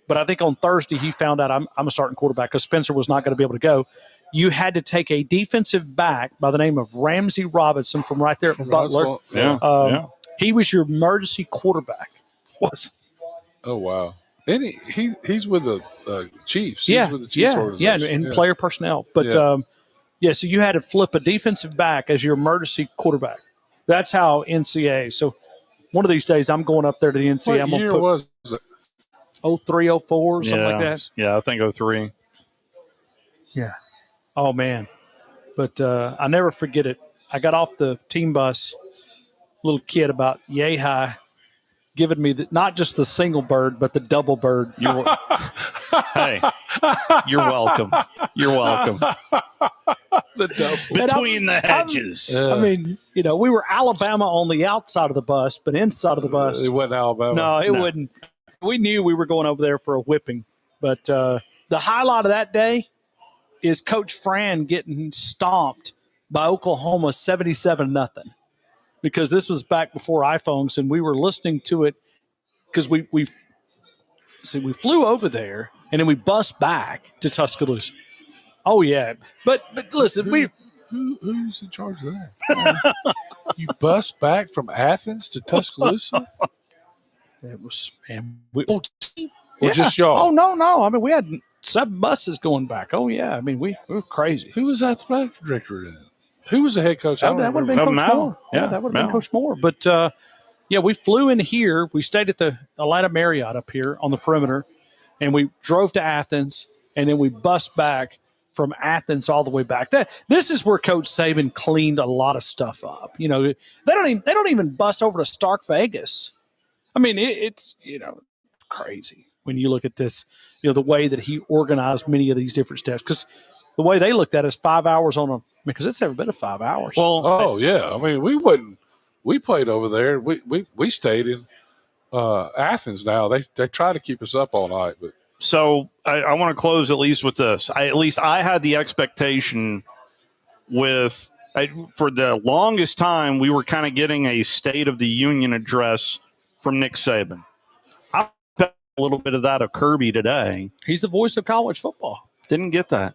but I think on Thursday he found out I'm a starting quarterback because Spencer was not going to be able to go. you had to take a defensive back by the name of Ramsey Robinson from right there at Butler. He was your emergency quarterback. Oh, wow. And he's with the Chiefs. He's with the Chiefs organization. and player personnel. But, so you had to flip a defensive back as your emergency quarterback. That's how NCAA. So one of these days I'm going up there to the NCAA. What year was it? 03, 04, something like that. Yeah, I think 03. Yeah. Oh, man. But I never forget it. I got off the team bus, little kid about yay high, giving me not just the single bird, but the double bird. Hey, you're welcome. You're welcome. Between the hedges. I mean, we were Alabama on the outside of the bus, but inside of the bus. It wasn't Alabama. No, it wouldn't. We knew we were going over there for a whipping. But the highlight of that day is Coach Fran getting stomped by Oklahoma 77-0. Because this was back before iPhones, and we were listening to it because we flew over there, and then we bussed back to Tuscaloosa. Oh, yeah. But listen, who's in charge of that? You bus back from Athens to Tuscaloosa? It was, man. Or just y'all? Oh, no. I mean, we had 7 buses going back. Oh, yeah. I mean, we were crazy. Who was athletic director then? Who was the head coach? That would have been Coach Moore. Yeah, that would have been Coach Moore. But, we flew in here. We stayed at the Atlanta Marriott up here on the perimeter, and we drove to Athens, and then we bussed back from Athens all the way back. This is where Coach Saban cleaned a lot of stuff up. They don't even bus over to Stark Vegas. I mean, it's crazy when you look at this. The way that he organized many of these different steps, because the way they looked at it is 5 hours on because it's every bit of 5 hours. Well, yeah. I mean, we played over there. We stayed in Athens. Now they try to keep us up all night, but. So I want to close at least with this. I had the expectation for the longest time we were kind of getting a State of the Union address from Nick Saban. I got a little bit of that of Kirby today. He's the voice of college football. Didn't get that.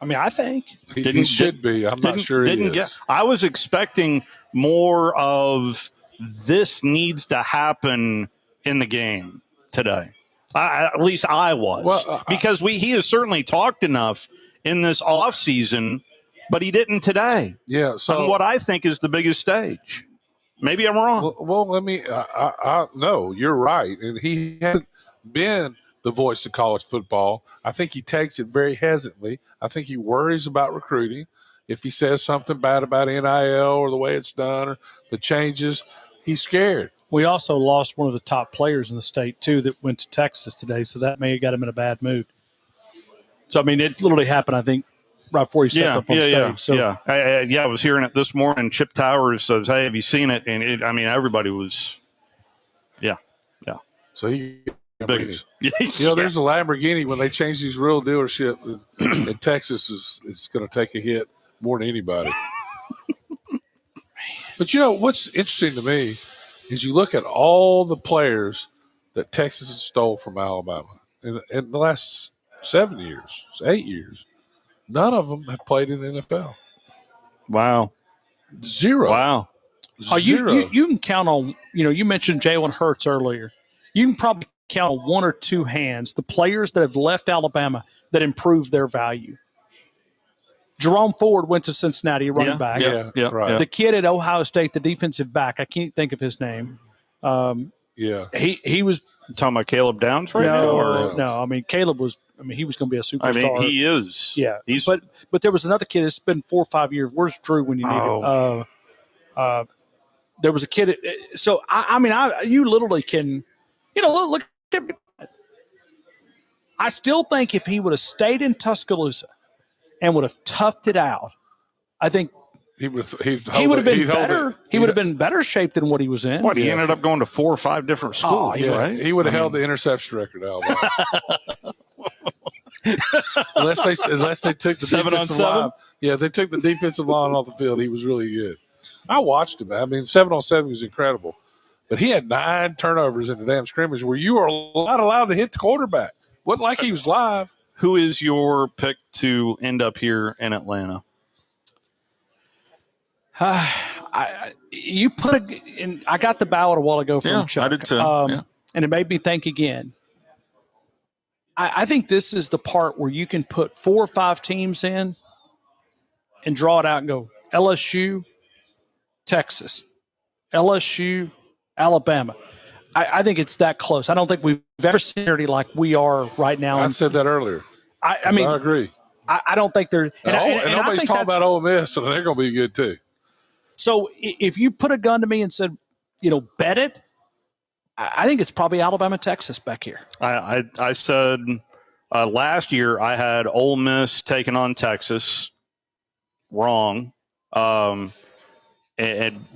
I mean, I think he should be. I'm not sure he is. I was expecting more of this needs to happen in the game today. At least I was. Because he has certainly talked enough in this offseason, but he didn't today. Yeah. So on what I think is the biggest stage. Maybe I'm wrong. Well, let me no, you're right. And he hasn't been the voice of college football. I think he takes it very hesitantly. I think he worries about recruiting. If he says something bad about NIL or the way it's done or the changes, he's scared. We also lost one of the top players in the state, too, that went to Texas today, so that may have got him in a bad mood. So, I mean, it literally happened, I think, right before he stepped up on stage. Yeah, so, I was hearing it this morning. Chip Towers says, hey, have you seen it? And, everybody was, yeah. So he – there's a Lamborghini when they change these rural dealership in Texas is going to take a hit more than anybody. But what's interesting to me is you look at all the players that Texas has stole from Alabama in the last 7 years, 8 years. None of them have played in the NFL. Wow. Zero. Wow. Zero. You can count on, you mentioned Jalen Hurts earlier. You can probably count on one or two hands the players that have left Alabama that improved their value. Jerome Ford went to Cincinnati, running back. Yeah, right. The kid at Ohio State, the defensive back, I can't think of his name. He was talking about Caleb Downs right now. No, I mean Caleb was. I mean he was going to be a superstar. I mean he is. Yeah, but there was another kid. It's been 4 or 5 years. Where's Drew when you need it? There was a kid. So you literally can, look at. I still think if he would have stayed in Tuscaloosa and would have toughed it out, I think he would have been better. He would have been better shape than what he was in. He ended up going to 4 or 5 different schools, right? He would have held the interception record, Alabama. unless they took the 7-on-7 line. Yeah, they took the defensive line off the field. He was really good. I watched him. I mean, 7-on-7 was incredible. But he had 9 turnovers in the damn scrimmage where you are not allowed to hit the quarterback. Wasn't like he was live. who is your pick to end up here in Atlanta? You put I got the ballot a while ago from Chuck. I did too. And it made me think again. I think this is the part where you can put 4 or 5 teams in and draw it out and go LSU, Texas, LSU, Alabama. I think it's that close. I don't think we've ever seen it like we are right now. I said that earlier. I mean, I agree. I don't think they're – and nobody's talking about Ole Miss, so they're going to be good too. So if you put a gun to me and said, bet it, I think it's probably Alabama, Texas back here. I said last year I had Ole Miss taking on Texas. Wrong. And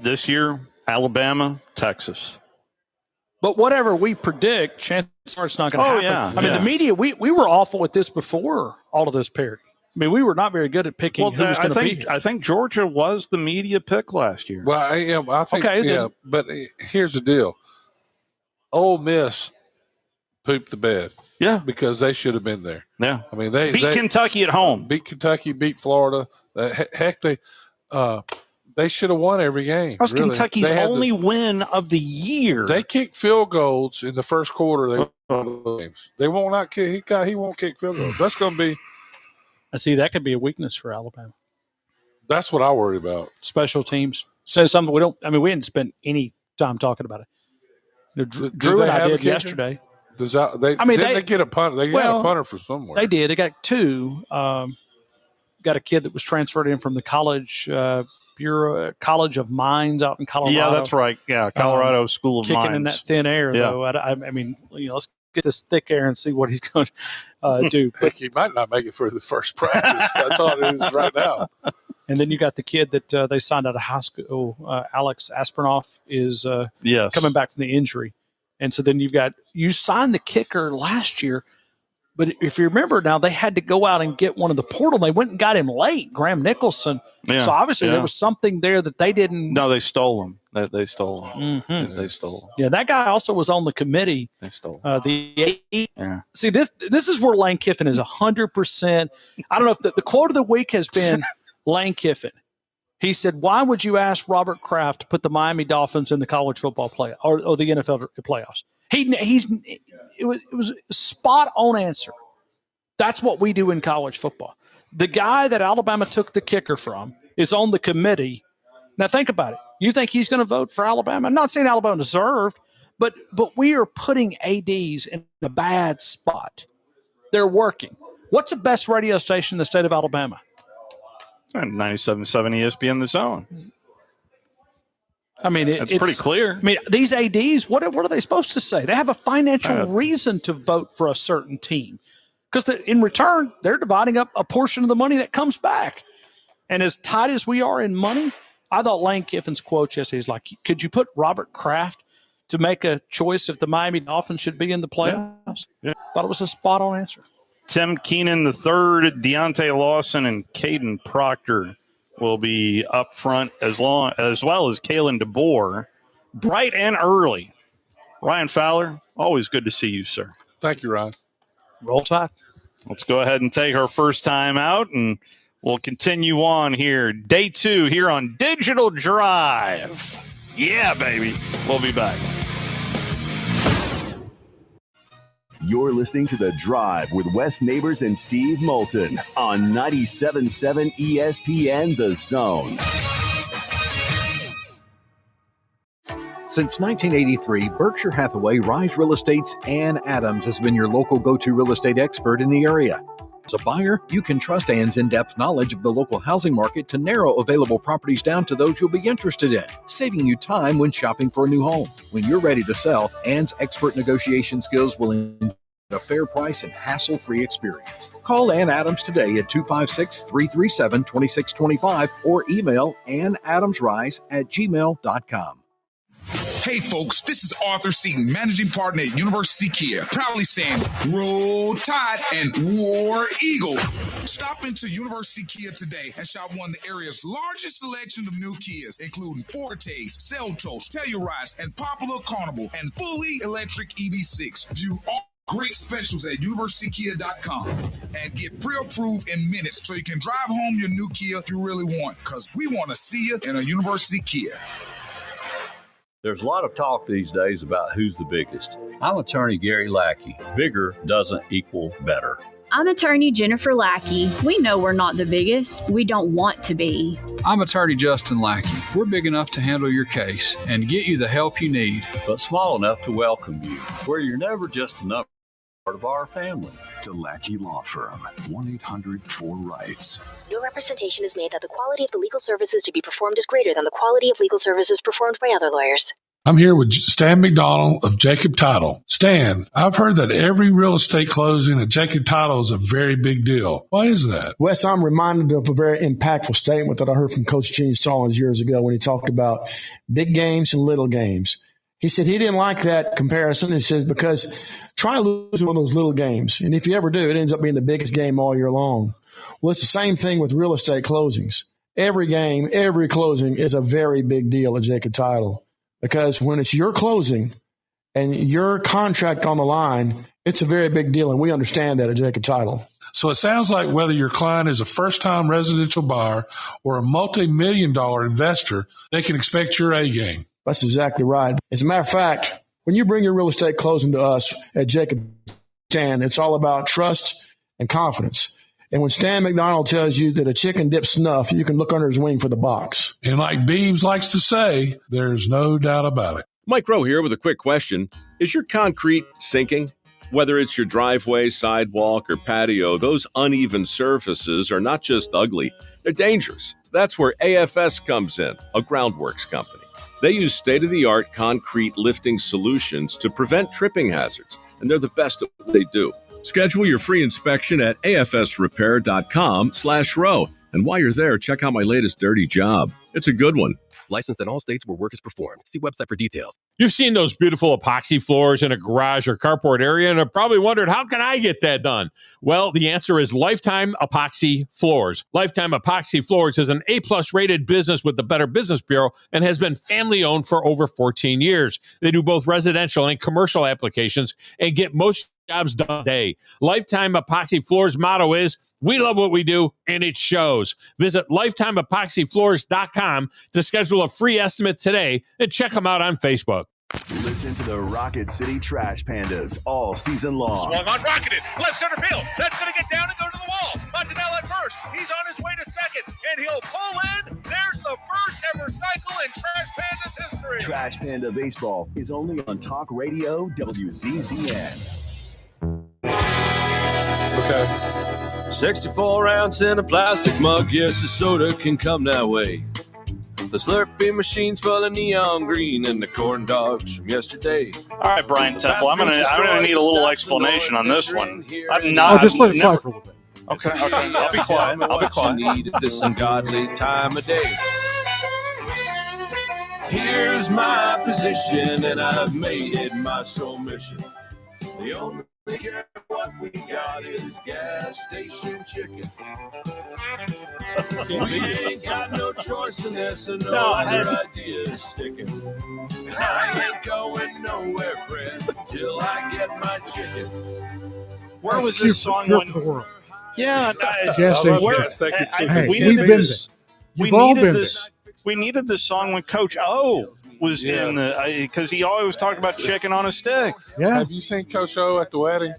this year, Alabama, Texas. But whatever we predict, chances are it's not going to happen. Yeah, I mean, the media, we were awful at this before all of this parity. I mean, we were not very good at picking who was going to be here. I think Georgia was the media pick last year. Well, I think, then, but here's the deal. Ole Miss pooped the bed. Yeah. Because they should have been there. Yeah. I mean, they beat Kentucky at home. Beat Kentucky, beat Florida. Heck, they should have won every game. That was Kentucky's only win of the year. They kicked field goals in the first quarter. They won the games. They won't not kick. He won't kick field goals. That's going to be. I see that could be a weakness for Alabama. That's what I worry about. Special teams. Says something we don't. I mean, we didn't spend any time talking about it. Drew and I did yesterday. They get a punter? They got a punter from somewhere. They did. They got 2. Got a kid that was transferred in from the College of Mines out in Colorado. Yeah, that's right. Yeah, Colorado School of kicking Mines. in that thin air, though. I mean, let's get this thick air and see what he's going to do. But he might not make it for the first practice. That's all it is right now. And then you got the kid that they signed out of high school. Alex Aspernoff is coming back from the injury. And so then you signed the kicker last year. But if you remember now, they had to go out and get one of the portal. They went and got him late, Graham Nicholson. Yeah, so obviously there was something there that they didn't. No, they stole him. They stole him. Mm-hmm. They stole him. Yeah, that guy also was on the committee. They stole him. See, this is where Lane Kiffin is 100%. I don't know if the quote of the week has been Lane Kiffin. He said, "Why would you ask Robert Kraft to put the Miami Dolphins in the college football play or the NFL playoffs?" It was a spot on answer. That's what we do in college football. The guy that Alabama took the kicker from is on the committee. Now think about it. You think he's going to vote for Alabama? I'm not saying Alabama deserved, but we are putting ADs in a bad spot. They're working. What's the best radio station in the state of Alabama? 97.7 ESPN The Zone. I mean, it's pretty clear. I mean, these ADs, what are they supposed to say? They have a financial reason to vote for a certain team because in return, they're dividing up a portion of the money that comes back. And as tight as we are in money, I thought Lane Kiffin's quote yesterday is like, could you put Robert Kraft to make a choice if the Miami Dolphins should be in the playoffs? Yeah. Thought it was a spot-on answer. Tim Keenan III, Deontay Lawson, and Caden Proctor will be up front as well as Kalen DeBoer, bright and early. Ryan Fowler, always good to see you, sir. Thank you, Ryan. Roll Tide. Let's go ahead and take our first time out, and we'll continue on here. Day 2 here on Digital Drive. Yeah, baby. We'll be back. You're listening to The Drive with Wes Neighbors and Steve Moulton on 97.7 ESPN The Zone. Since 1983, Berkshire Hathaway Rise Real Estate's Ann Adams has been your local go-to real estate expert in the area. As a buyer, you can trust Ann's in-depth knowledge of the local housing market to narrow available properties down to those you'll be interested in, saving you time when shopping for a new home. When you're ready to sell, Ann's expert negotiation skills will ensure a fair price and hassle-free experience. Call Ann Adams today at 256-337-2625 or email annadamsrise@gmail.com. Hey folks, this is Arthur Seaton, managing partner at University Kia, proudly saying Roll Tide and War Eagle. Stop into University Kia today and shop one of the area's largest selection of new Kias, including Fortes, Seltos, Telluride, and Popular Carnival, and fully electric EV6. View all Great specials at universitykia.com and get pre-approved in minutes so you can drive home your new Kia you really want, because we want to see you in a University Kia. There's a lot of talk these days about who's the biggest. I'm attorney Gary Lackey. Bigger doesn't equal better. I'm attorney Jennifer Lackey. We know we're not the biggest. We don't want to be. I'm attorney Justin Lackey. We're big enough to handle your case and get you the help you need, but small enough to welcome you, where you're never just another part of our family. The Lackey Law Firm, 1-800-4RIGHTS. No representation is made that the quality of the legal services to be performed is greater than the quality of legal services performed by other lawyers. I'm here with Stan McDonald of Jacob Title. Stan, I've heard that every real estate closing at Jacob Title is a very big deal. Why is that? Wes, I'm reminded of a very impactful statement that I heard from Coach Gene Stallings years ago when he talked about big games and little games. He said he didn't like that comparison. He says, because try losing one of those little games. And if you ever do, it ends up being the biggest game all year long. Well, it's the same thing with real estate closings. Every game, every closing is a very big deal at Jacob Title. Because when it's your closing and your contract on the line, it's a very big deal, and we understand that at Jacob Title. So it sounds like whether your client is a first-time residential buyer or a multi-million-dollar investor, they can expect your A game. That's exactly right. As a matter of fact, when you bring your real estate closing to us at Jacob Stan, it's all about trust and confidence. And when Stan McDonald tells you that a chicken dips snuff, you can look under his wing for the box. And like Beebs likes to say, there's no doubt about it. Mike Rowe here with a quick question. Is your concrete sinking? Whether it's your driveway, sidewalk, or patio, those uneven surfaces are not just ugly, they're dangerous. That's where AFS comes in, a groundworks company. They use state-of-the-art concrete lifting solutions to prevent tripping hazards, and they're the best at what they do. Schedule your free inspection at afsrepair.com/row. And while you're there, check out my latest dirty job. It's a good one. Licensed in all states where work is performed. See website for details. You've seen those beautiful epoxy floors in a garage or carport area and have probably wondered, how can I get that done? Well, the answer is Lifetime Epoxy Floors. Lifetime Epoxy Floors is an A-plus rated business with the Better Business Bureau and has been family-owned for over 14 years. They do both residential and commercial applications and get most jobs done today. Lifetime Epoxy Floors' motto is, we love what we do, and it shows. Visit LifetimeEpoxyFloors.com to schedule a free estimate today and check them out on Facebook. Listen to the Rocket City Trash Pandas all season long. Swung on, rocketed, left center field. That's going to get down and go to the wall. Montanelli at first. He's on his way to second, and he'll pull in. There's the first ever cycle in Trash Pandas history. Trash Panda Baseball is only on Talk Radio WZZN. Okay. 64 ounce in a plastic mug, yes, the soda can come that way. The Slurpee machine's full of neon green and the corn dogs from yesterday. All right, Brian Temple, I'm gonna need a little explanation on this one. I'm not. I'll just let it fly for a little bit. Okay, I'll be quiet. Need this ungodly time of day. Here's my position, and I've made it my sole mission. The only what we got is gas station chicken. We ain't got no choice in this, and no other ideas sticking. I ain't going nowhere, friend, till I get my chicken. Where was this song when? Yeah, Gas station chicken. We've been there. You've all been there. We needed this song when Coach O was in the, because he always talked about chicken on a stick. Yeah. Have you seen Coach O at the wedding?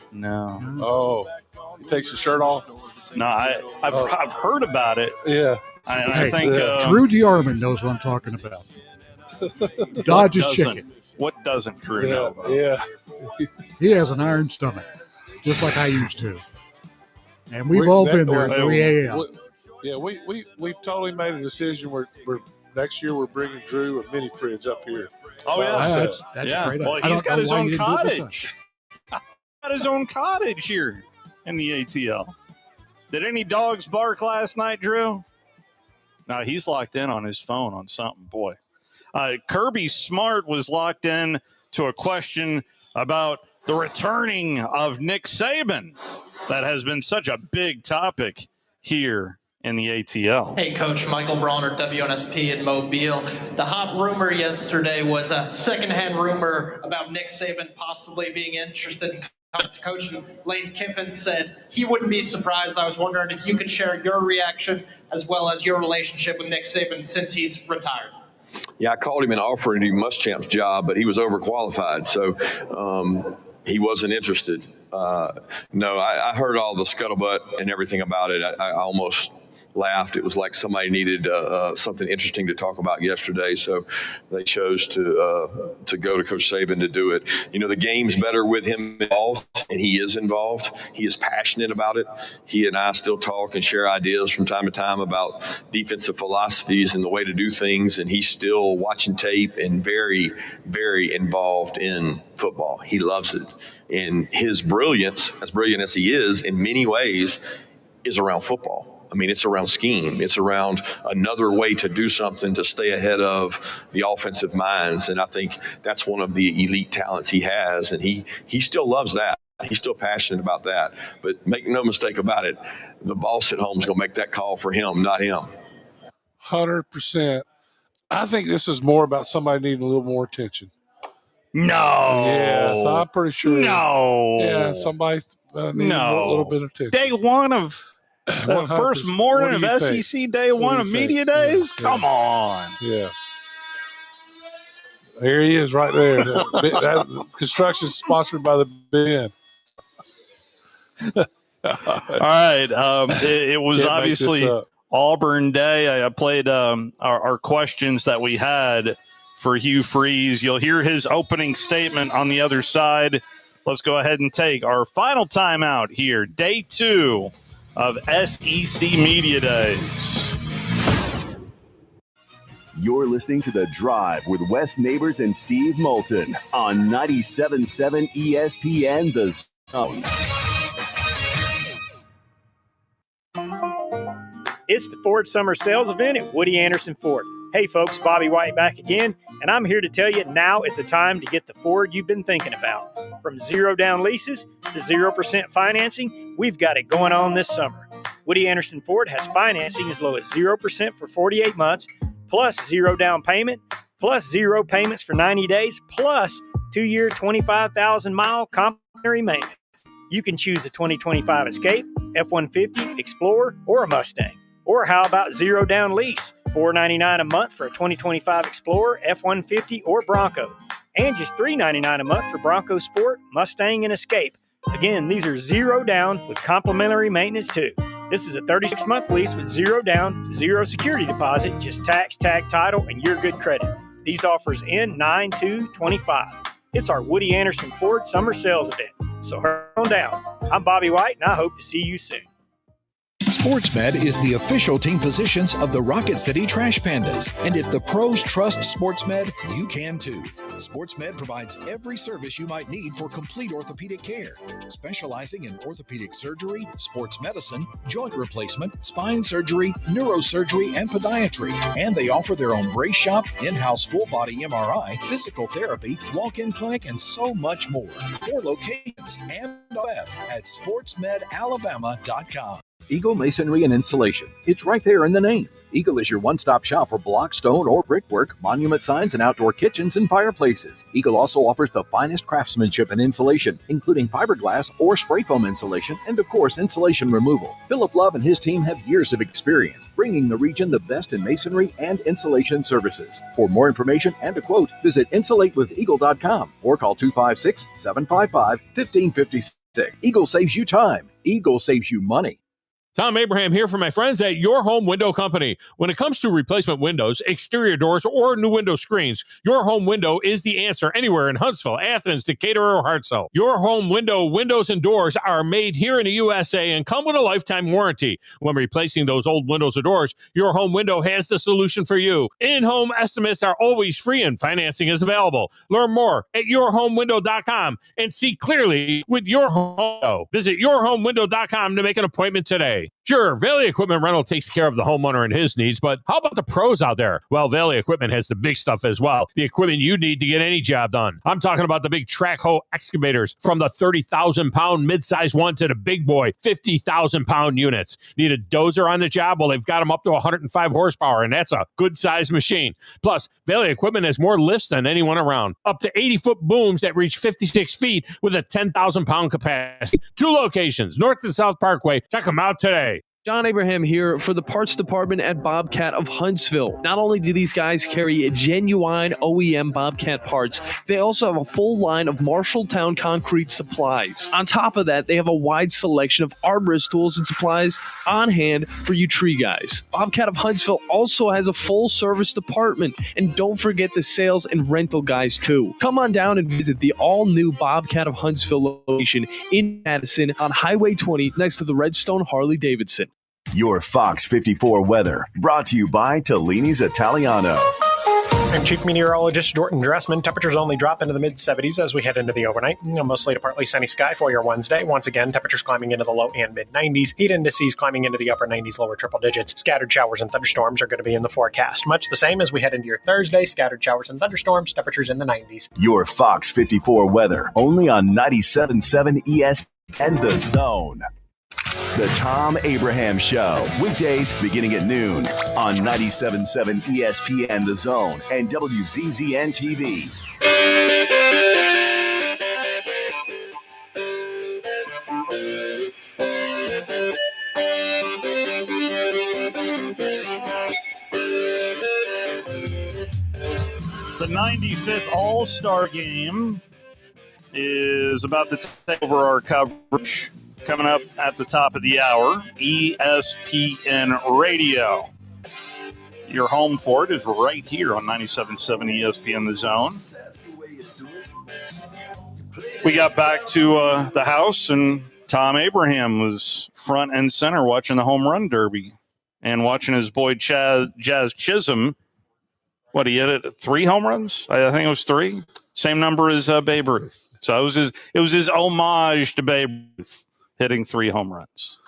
No. Oh, he takes his shirt off. No, I've heard about it. Yeah. I think Drew DeArmond knows what I'm talking about. Dodge's chicken. What doesn't Drew know about? Yeah. He has an iron stomach, just like I used to. And we've all been there at 3 a.m. Yeah, we've totally made a decision. We're next year we're bringing Drew a mini fridge up here. Oh yeah, that's great. Well, he's got his own cottage. Got his own cottage here in the ATL. Did any dogs bark last night, Drew? No, he's locked in on his phone on something. Boy, Kirby Smart was locked in to a question about the returning of Nick Saban. That has been such a big topic here in the ATL. Hey, Coach, Michael Bronner, WNSP in Mobile. The hot rumor yesterday was a secondhand rumor about Nick Saban possibly being interested in coaching. Lane Kiffin said he wouldn't be surprised. I was wondering if you could share your reaction as well as your relationship with Nick Saban since he's retired. Yeah, I called him and offered him Muschamp's job, but he was overqualified, so he wasn't interested. No, I heard all the scuttlebutt and everything about it. I almost laughed. It was like somebody needed something interesting to talk about yesterday, so they chose to go to Coach Saban to do it. You know, the game's better with him involved, and he is involved. He is passionate about it. He and I still talk and share ideas from time to time about defensive philosophies and the way to do things, and he's still watching tape and very, very involved in football. He loves it. And his brilliance, as brilliant as he is in many ways, is around football. I mean, it's around scheme. It's around another way to do something to stay ahead of the offensive minds. And I think that's one of the elite talents he has. And he still loves that. He's still passionate about that. But make no mistake about it, the boss at home is going to make that call for him, not him. 100%. I think this is more about somebody needing a little more attention. No. Yes, I'm pretty sure. No. Yeah, somebody needs a little bit of attention. Day one of first morning of SEC think? Day one of media days? Yeah. Come on. Yeah. There he is right there. That construction is sponsored by the Ben. All right. It was obviously Auburn Day. I played our questions that we had for Hugh Freeze. You'll hear his opening statement on the other side. Let's go ahead and take our final timeout here. Day 2 of SEC Media Days. You're listening to The Drive with Wes Neighbors and Steve Moulton on 97.7 ESPN The Zone. It's the Ford Summer Sales Event at Woody Anderson Ford. Hey folks, Bobby White back again, and I'm here to tell you now is the time to get the Ford you've been thinking about. From 0 down leases to 0% financing, we've got it going on this summer. Woody Anderson Ford has financing as low as 0% for 48 months, plus 0 down payment, plus 0 payments for 90 days, plus 2-year 25,000-mile complimentary maintenance. You can choose a 2025 Escape, F-150, Explorer, or a Mustang. Or how about 0 down lease? $499 a month for a 2025 Explorer, F-150, or Bronco. And just $399 a month for Bronco Sport, Mustang, and Escape. Again, these are 0 down with complimentary maintenance too. This is a 36-month lease with 0 down, 0 security deposit, just tax, tag, title, and your good credit. These offers end 9/2/25. It's our Woody Anderson Ford Summer Sales Event. So hurry on down. I'm Bobby White, and I hope to see you soon. SportsMed is the official team physicians of the Rocket City Trash Pandas. And if the pros trust SportsMed, you can too. SportsMed provides every service you might need for complete orthopedic care, specializing in orthopedic surgery, sports medicine, joint replacement, spine surgery, neurosurgery, and podiatry. And they offer their own brace shop, in-house full-body MRI, physical therapy, walk-in clinic, and so much more. 4 locations and web at sportsmedalabama.com. Eagle Masonry and Installation. It's right there in the name. Eagle is your one-stop shop for block, stone, or brickwork, monument signs, and outdoor kitchens and fireplaces. Eagle also offers the finest craftsmanship and insulation, including fiberglass or spray foam insulation, and of course, insulation removal. Philip Love and his team have years of experience, bringing the region the best in masonry and insulation services. For more information and a quote, visit insulatewitheagle.com or call 256-755-1556. Eagle saves you time. Eagle saves you money. Tom Abraham here for my friends at Your Home Window Company. When it comes to replacement windows, exterior doors, or new window screens, Your Home Window is the answer anywhere in Huntsville, Athens, Decatur, or Hartselle. Your Home Window windows and doors are made here in the USA and come with a lifetime warranty. When replacing those old windows or doors, Your Home Window has the solution for you. In-home estimates are always free and financing is available. Learn more at yourhomewindow.com and see clearly with Your Home Window. Visit yourhomewindow.com to make an appointment today. Sure, Valley Equipment Rental takes care of the homeowner and his needs, but how about the pros out there? Well, Valley Equipment has the big stuff as well. The equipment you need to get any job done. I'm talking about the big track hoe excavators, from the 30,000-pound mid-size one to the big boy 50,000-pound units. Need a dozer on the job? Well, they've got them up to 105 horsepower, and that's a good-sized machine. Plus, Valley Equipment has more lifts than anyone around. Up to 80-foot booms that reach 56 feet with a 10,000-pound capacity. 2 locations, North and South Parkway. Check them out today. John Abraham here for the parts department at Bobcat of Huntsville. Not only do these guys carry genuine OEM Bobcat parts, they also have a full line of Marshalltown concrete supplies. On top of that, they have a wide selection of arborist tools and supplies on hand for you tree guys. Bobcat of Huntsville also has a full service department, and don't forget the sales and rental guys too. Come on down and visit the all-new Bobcat of Huntsville location in Madison on Highway 20 next to the Redstone Harley-Davidson. Your Fox 54 weather, brought to you by Tellini's Italiano. I'm Chief Meteorologist Jordan Dressman. Temperatures only drop into the mid-70s as we head into the overnight. Mostly to partly sunny sky for your Wednesday. Once again, temperatures climbing into the low and mid-90s. Heat indices climbing into the upper 90s, lower triple digits. Scattered showers and thunderstorms are going to be in the forecast. Much the same as we head into your Thursday. Scattered showers and thunderstorms, temperatures in the 90s. Your Fox 54 weather, only on 97.7 ESPN and The Zone. The Tom Abraham Show, weekdays beginning at noon on 97.7 ESPN The Zone and WZZN TV. The 95th All-Star Game is about to take over our coverage. Coming up at the top of the hour, ESPN Radio. Your home for it is right here on 97.7 ESPN The Zone. We got back to the house, and Tom Abraham was front and center watching the home run derby and watching his boy Jazz Chisholm. What, he hit 3 home runs? I think it was 3. Same number as Babe Ruth. So it was his homage to Babe Ruth, hitting 3 home runs.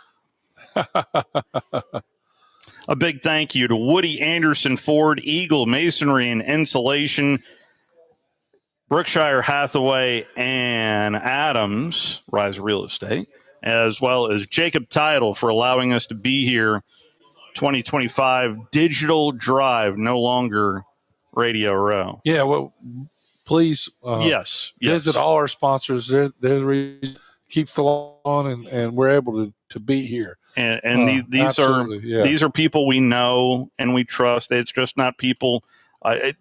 A big thank you to Woody Anderson Ford, Eagle Masonry and Insulation, Berkshire Hathaway and Adams, Rise Real Estate, as well as Jacob Title for allowing us to be here. 2025 Digital Drive, no longer Radio Row. Yeah, well, please yes. visit all our sponsors. They're the reason keeps the law on, and we're able to be here. And these are people we know and we trust. It's just not people.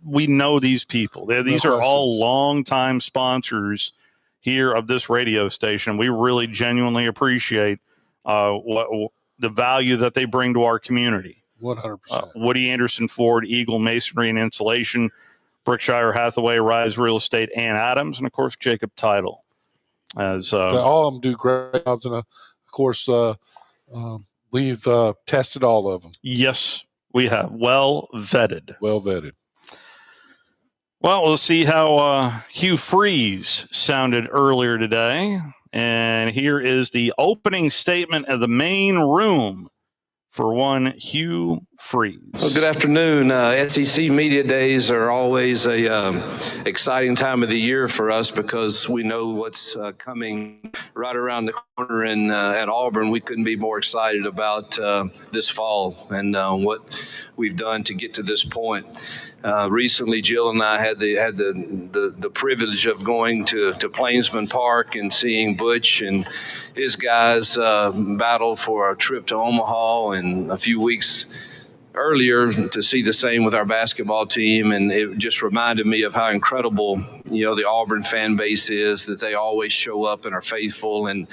We know these people. These are all longtime sponsors here of this radio station. We really genuinely appreciate the value that they bring to our community. 100%. Woody Anderson Ford, Eagle Masonry and Insulation, Berkshire Hathaway, Rise Real Estate, and Adams, and of course Jacob Title. As all of them do great jobs, and of course we've tested all of them. Yes, we have. Well vetted. Well, we'll see how Hugh Freeze sounded earlier today. And here is the opening statement of the main room for one Hugh Freeze. Well, good afternoon. SEC Media Days are always a exciting time of the year for us because we know what's coming right around the corner. And at Auburn, we couldn't be more excited about this fall and what we've done to get to this point. Recently, Jill and I had the privilege of going to Plainsman Park and seeing Butch and his guys battle for a trip to Omaha, and a few weeks earlier to see the same with our basketball team. And it just reminded me of how incredible, the Auburn fan base is, that they always show up and are faithful. And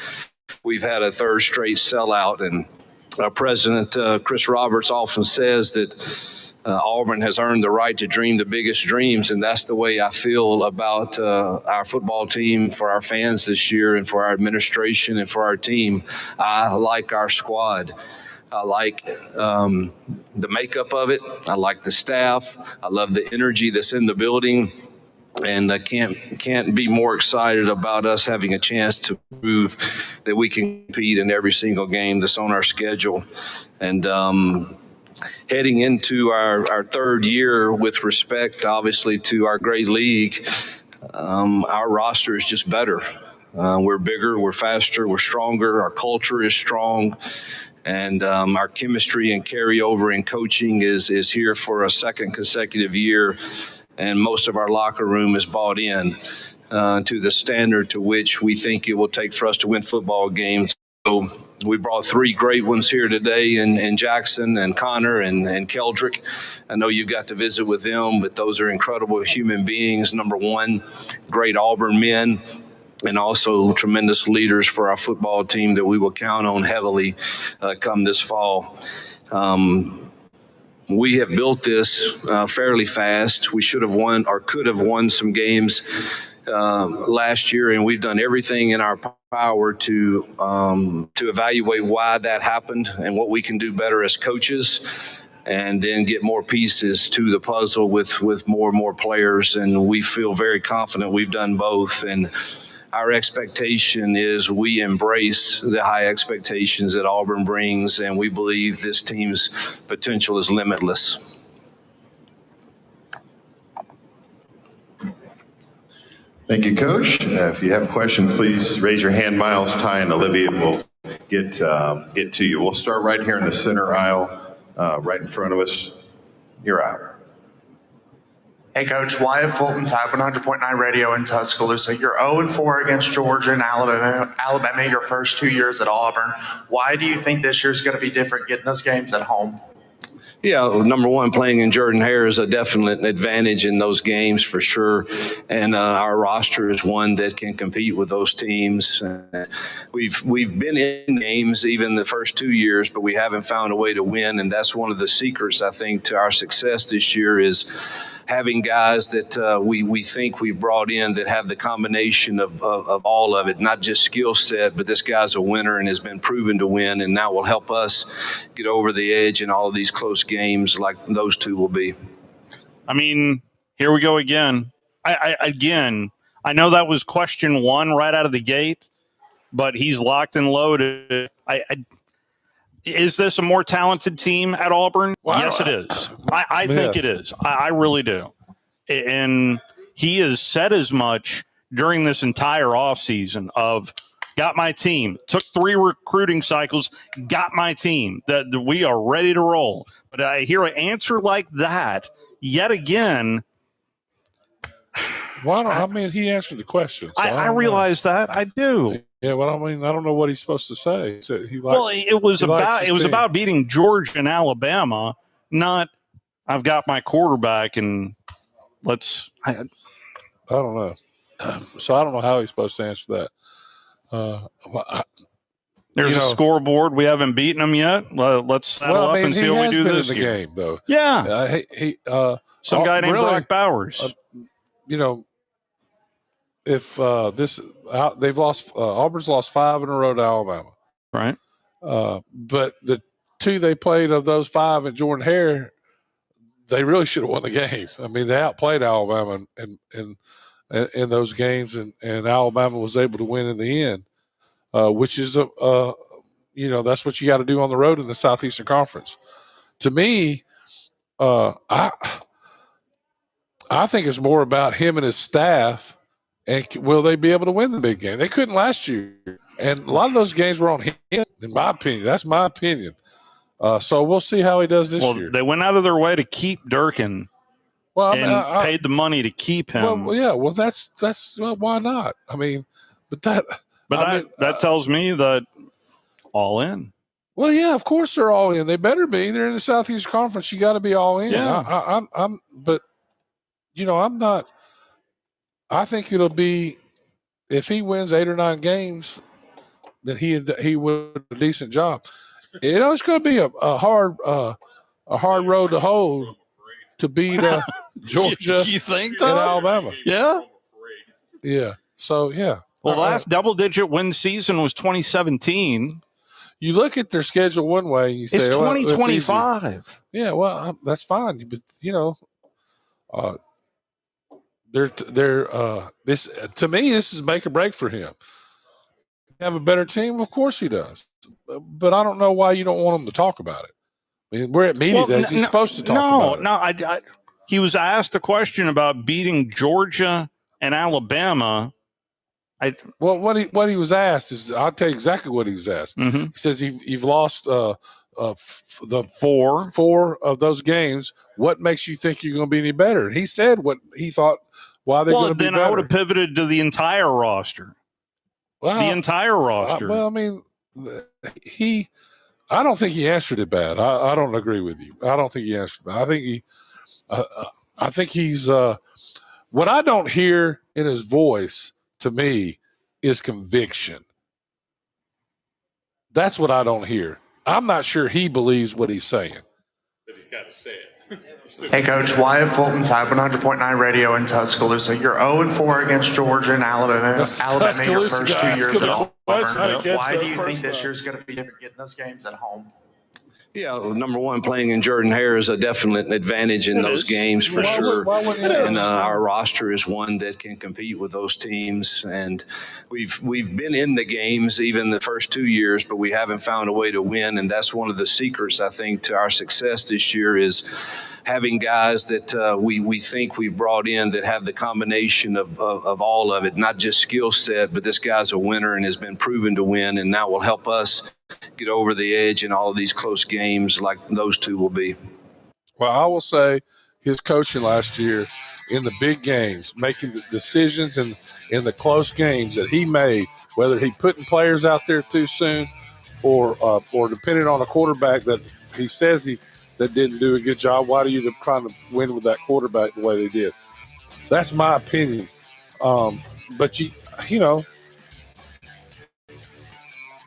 we've had a third straight sellout. And our president, Chris Roberts, often says that Auburn has earned the right to dream the biggest dreams, and that's the way I feel about our football team, for our fans this year, and for our administration and for our team. I like our squad. I like the makeup of it. I like the staff. I love the energy that's in the building. And I can't be more excited about us having a chance to prove that we can compete in every single game that's on our schedule. And heading into our third year with respect, obviously, to our great league, our roster is just better. We're bigger, we're faster, we're stronger, our culture is strong. And our chemistry and carryover in coaching is here for a second consecutive year. And most of our locker room is bought in to the standard to which we think it will take for us to win football games. So we brought three great ones here today in Jackson and Connor and Keldrick. I know you got to visit with them, but those are incredible human beings. Number one, great Auburn men, and also tremendous leaders for our football team that we will count on heavily come this fall. We have built this fairly fast. We should have won or could have won some games last year, and we've done everything in our power to evaluate why that happened and what we can do better as coaches, and then get more pieces to the puzzle with more and more players. And we feel very confident we've done both. And our expectation is we embrace the high expectations that Auburn brings, and we believe this team's potential is limitless. Thank you, Coach. If you have questions, please raise your hand. Miles, Ty, and Olivia will get to you. We'll start right here in the center aisle, right in front of us. You're out. Hey, Coach. Wyatt Fulton, Type 100.9 Radio in Tuscaloosa. You're 0-4 against Georgia and Alabama your first 2 years at Auburn. Why do you think this year's going to be different getting those games at home? Yeah, number one, playing in Jordan-Hare is a definite advantage in those games for sure. And our roster is one that can compete with those teams. We've been in games even the first 2 years, but we haven't found a way to win. And that's one of the secrets, I think, to our success this year is having guys that we think we've brought in that have the combination of all of it, not just skill set, but this guy's a winner and has been proven to win, and now will help us get over the edge in all of these close games like those two will be. I mean, here we go again. I know that was question one right out of the gate, but he's locked and loaded. Is this a more talented team at Auburn? Wow. Yes, it is. I think it is. I really do. And he has said as much during this entire offseason of got my team, took 3 recruiting cycles, got my team, that we are ready to roll. But I hear an answer like that yet again. Well, I mean, he answered the question. So I realize that. I do. Yeah, well, I mean, I don't know what he's supposed to say. It was about beating Georgia and Alabama, not I've got my quarterback and I don't know. So I don't know how he's supposed to answer that. There's a scoreboard. We haven't beaten them yet. Let's saddle up and see what we do this in the game, though. Yeah. Some guy named Brock Bowers. If they've lost, Auburn's lost 5 in a row to Alabama, right? But the 2 they played of those 5 at Jordan-Hare, they really should have won the game. I mean, they outplayed Alabama in those games, and Alabama was able to win in the end, which is that's what you got to do on the road in the Southeastern Conference. To me, I think it's more about him and his staff. And will they be able to win the big game? They couldn't last year. And a lot of those games were on him, in my opinion. That's my opinion. So we'll see how he does this year. They went out of their way to keep Durkin and paid the money to keep him. Well, that's why not? I mean, that tells me that all in. Well, yeah, of course they're all in. They better be. They're in the Southeast Conference. You got to be all in. Yeah. I'm not. I think it'll be if he wins 8 or 9 games, then he would do a decent job. It's going to be a hard road to hold to beat Georgia you think, and Alabama. Yeah. Yeah. So yeah. Well, the last double-digit win season was 2017. You look at their schedule one way, and you say, it's 2025. Yeah, well, that's fine, but this to me, this is make or break for him. Have a better team, of course he does, but I don't know why you don't want him to talk about it. I mean, we're at media days. He's supposed to talk about it. No, he was asked a question about beating Georgia and Alabama. What he was asked is, I'll tell you exactly what he was asked. Mm-hmm. He says you've lost the four of those games. What makes you think you're going to be any better? And he said what he thought. Why they're going to be better. Then I would have pivoted to the entire roster. Well, the entire roster. I mean, I don't think he answered it bad. I don't agree with you. I don't think he answered it bad. I think he's what I don't hear in his voice to me is conviction. That's what I don't hear. I'm not sure he believes what he's saying. But he's got to say it. Hey, Coach, Wyatt Fulton, Type 100.9 Radio in Tuscaloosa. You're 0-4 against Georgia and Alabama. Alabama, your first 2 years at Auburn. Why do you think this year's going to be different getting those games at home? Yeah, well, number one, playing in Jordan-Hare is a definite advantage in those games for sure. And our roster is one that can compete with those teams. And we've been in the games even the first 2 years, but we haven't found a way to win. And that's one of the secrets, I think, to our success this year is having guys that we think we've brought in that have the combination of all of it, not just skill set, but this guy's a winner and has been proven to win, and now will help us get over the edge in all of these close games like those two will be. Well, I will say his coaching last year in the big games, making the decisions in the close games that he made, whether he putting players out there too soon or depending on a quarterback that he says that didn't do a good job. Why do you trying to win with that quarterback the way they did? That's my opinion. But you know,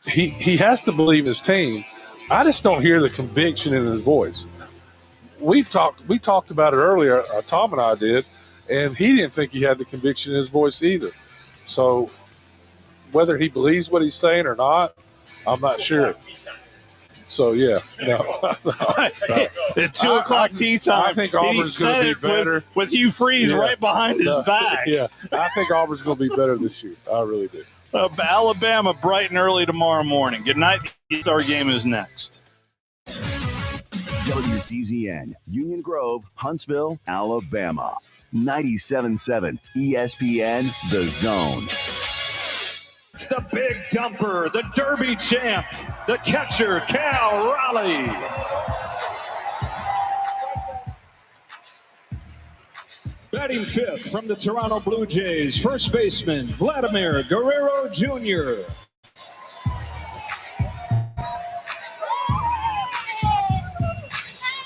he has to believe his team. I just don't hear the conviction in his voice. We talked about it earlier. Tom and I did, and he didn't think he had the conviction in his voice either. So whether he believes what he's saying or not, I'm not sure. So yeah, no. At 2 o'clock tea time. I think Auburn's going to be better with Hugh Freeze right behind his back. Yeah, I think Auburn's going to be better this year. I really do. Alabama bright and early tomorrow morning. Good night. Our game is next. WCZN, Union Grove, Huntsville, Alabama. 97.7 ESPN, The Zone. It's the big dumper, the Derby champ, the catcher, Cal Raleigh. Batting fifth from the Toronto Blue Jays, first baseman Vladimir Guerrero Jr.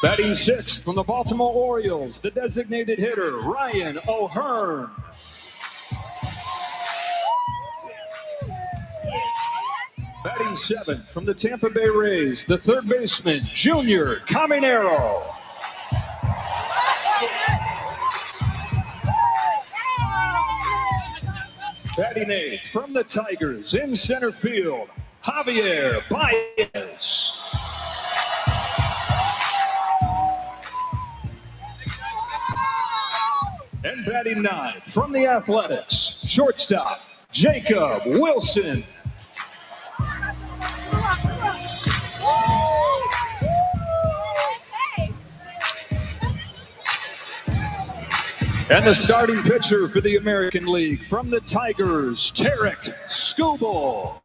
Batting sixth from the Baltimore Orioles, the designated hitter Ryan O'Hearn. Batting seventh from the Tampa Bay Rays, the third baseman Junior Caminero. Batting eighth from the Tigers in center field, Javier Baez. And batting ninth from the Athletics, shortstop Jacob Wilson. And the starting pitcher for the American League from the Tigers, Tarek Skubal.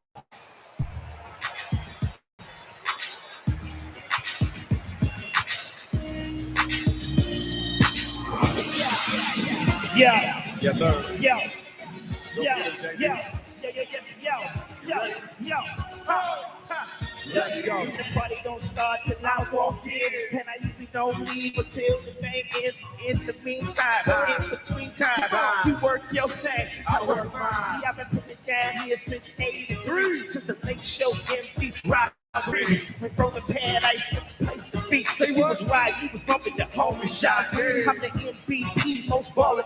Yeah. Yes, sir. Yeah. Let's go. The party don't start till I walk in, and I usually don't leave until the thing is in the meantime. In between time, you work your thing, I work mine. See, I've been putting it down here since 83, since the late show MD rock. Went from the paradise to the place to be. He was right, he was bumping the homie shot. I'm the MVP, most baller.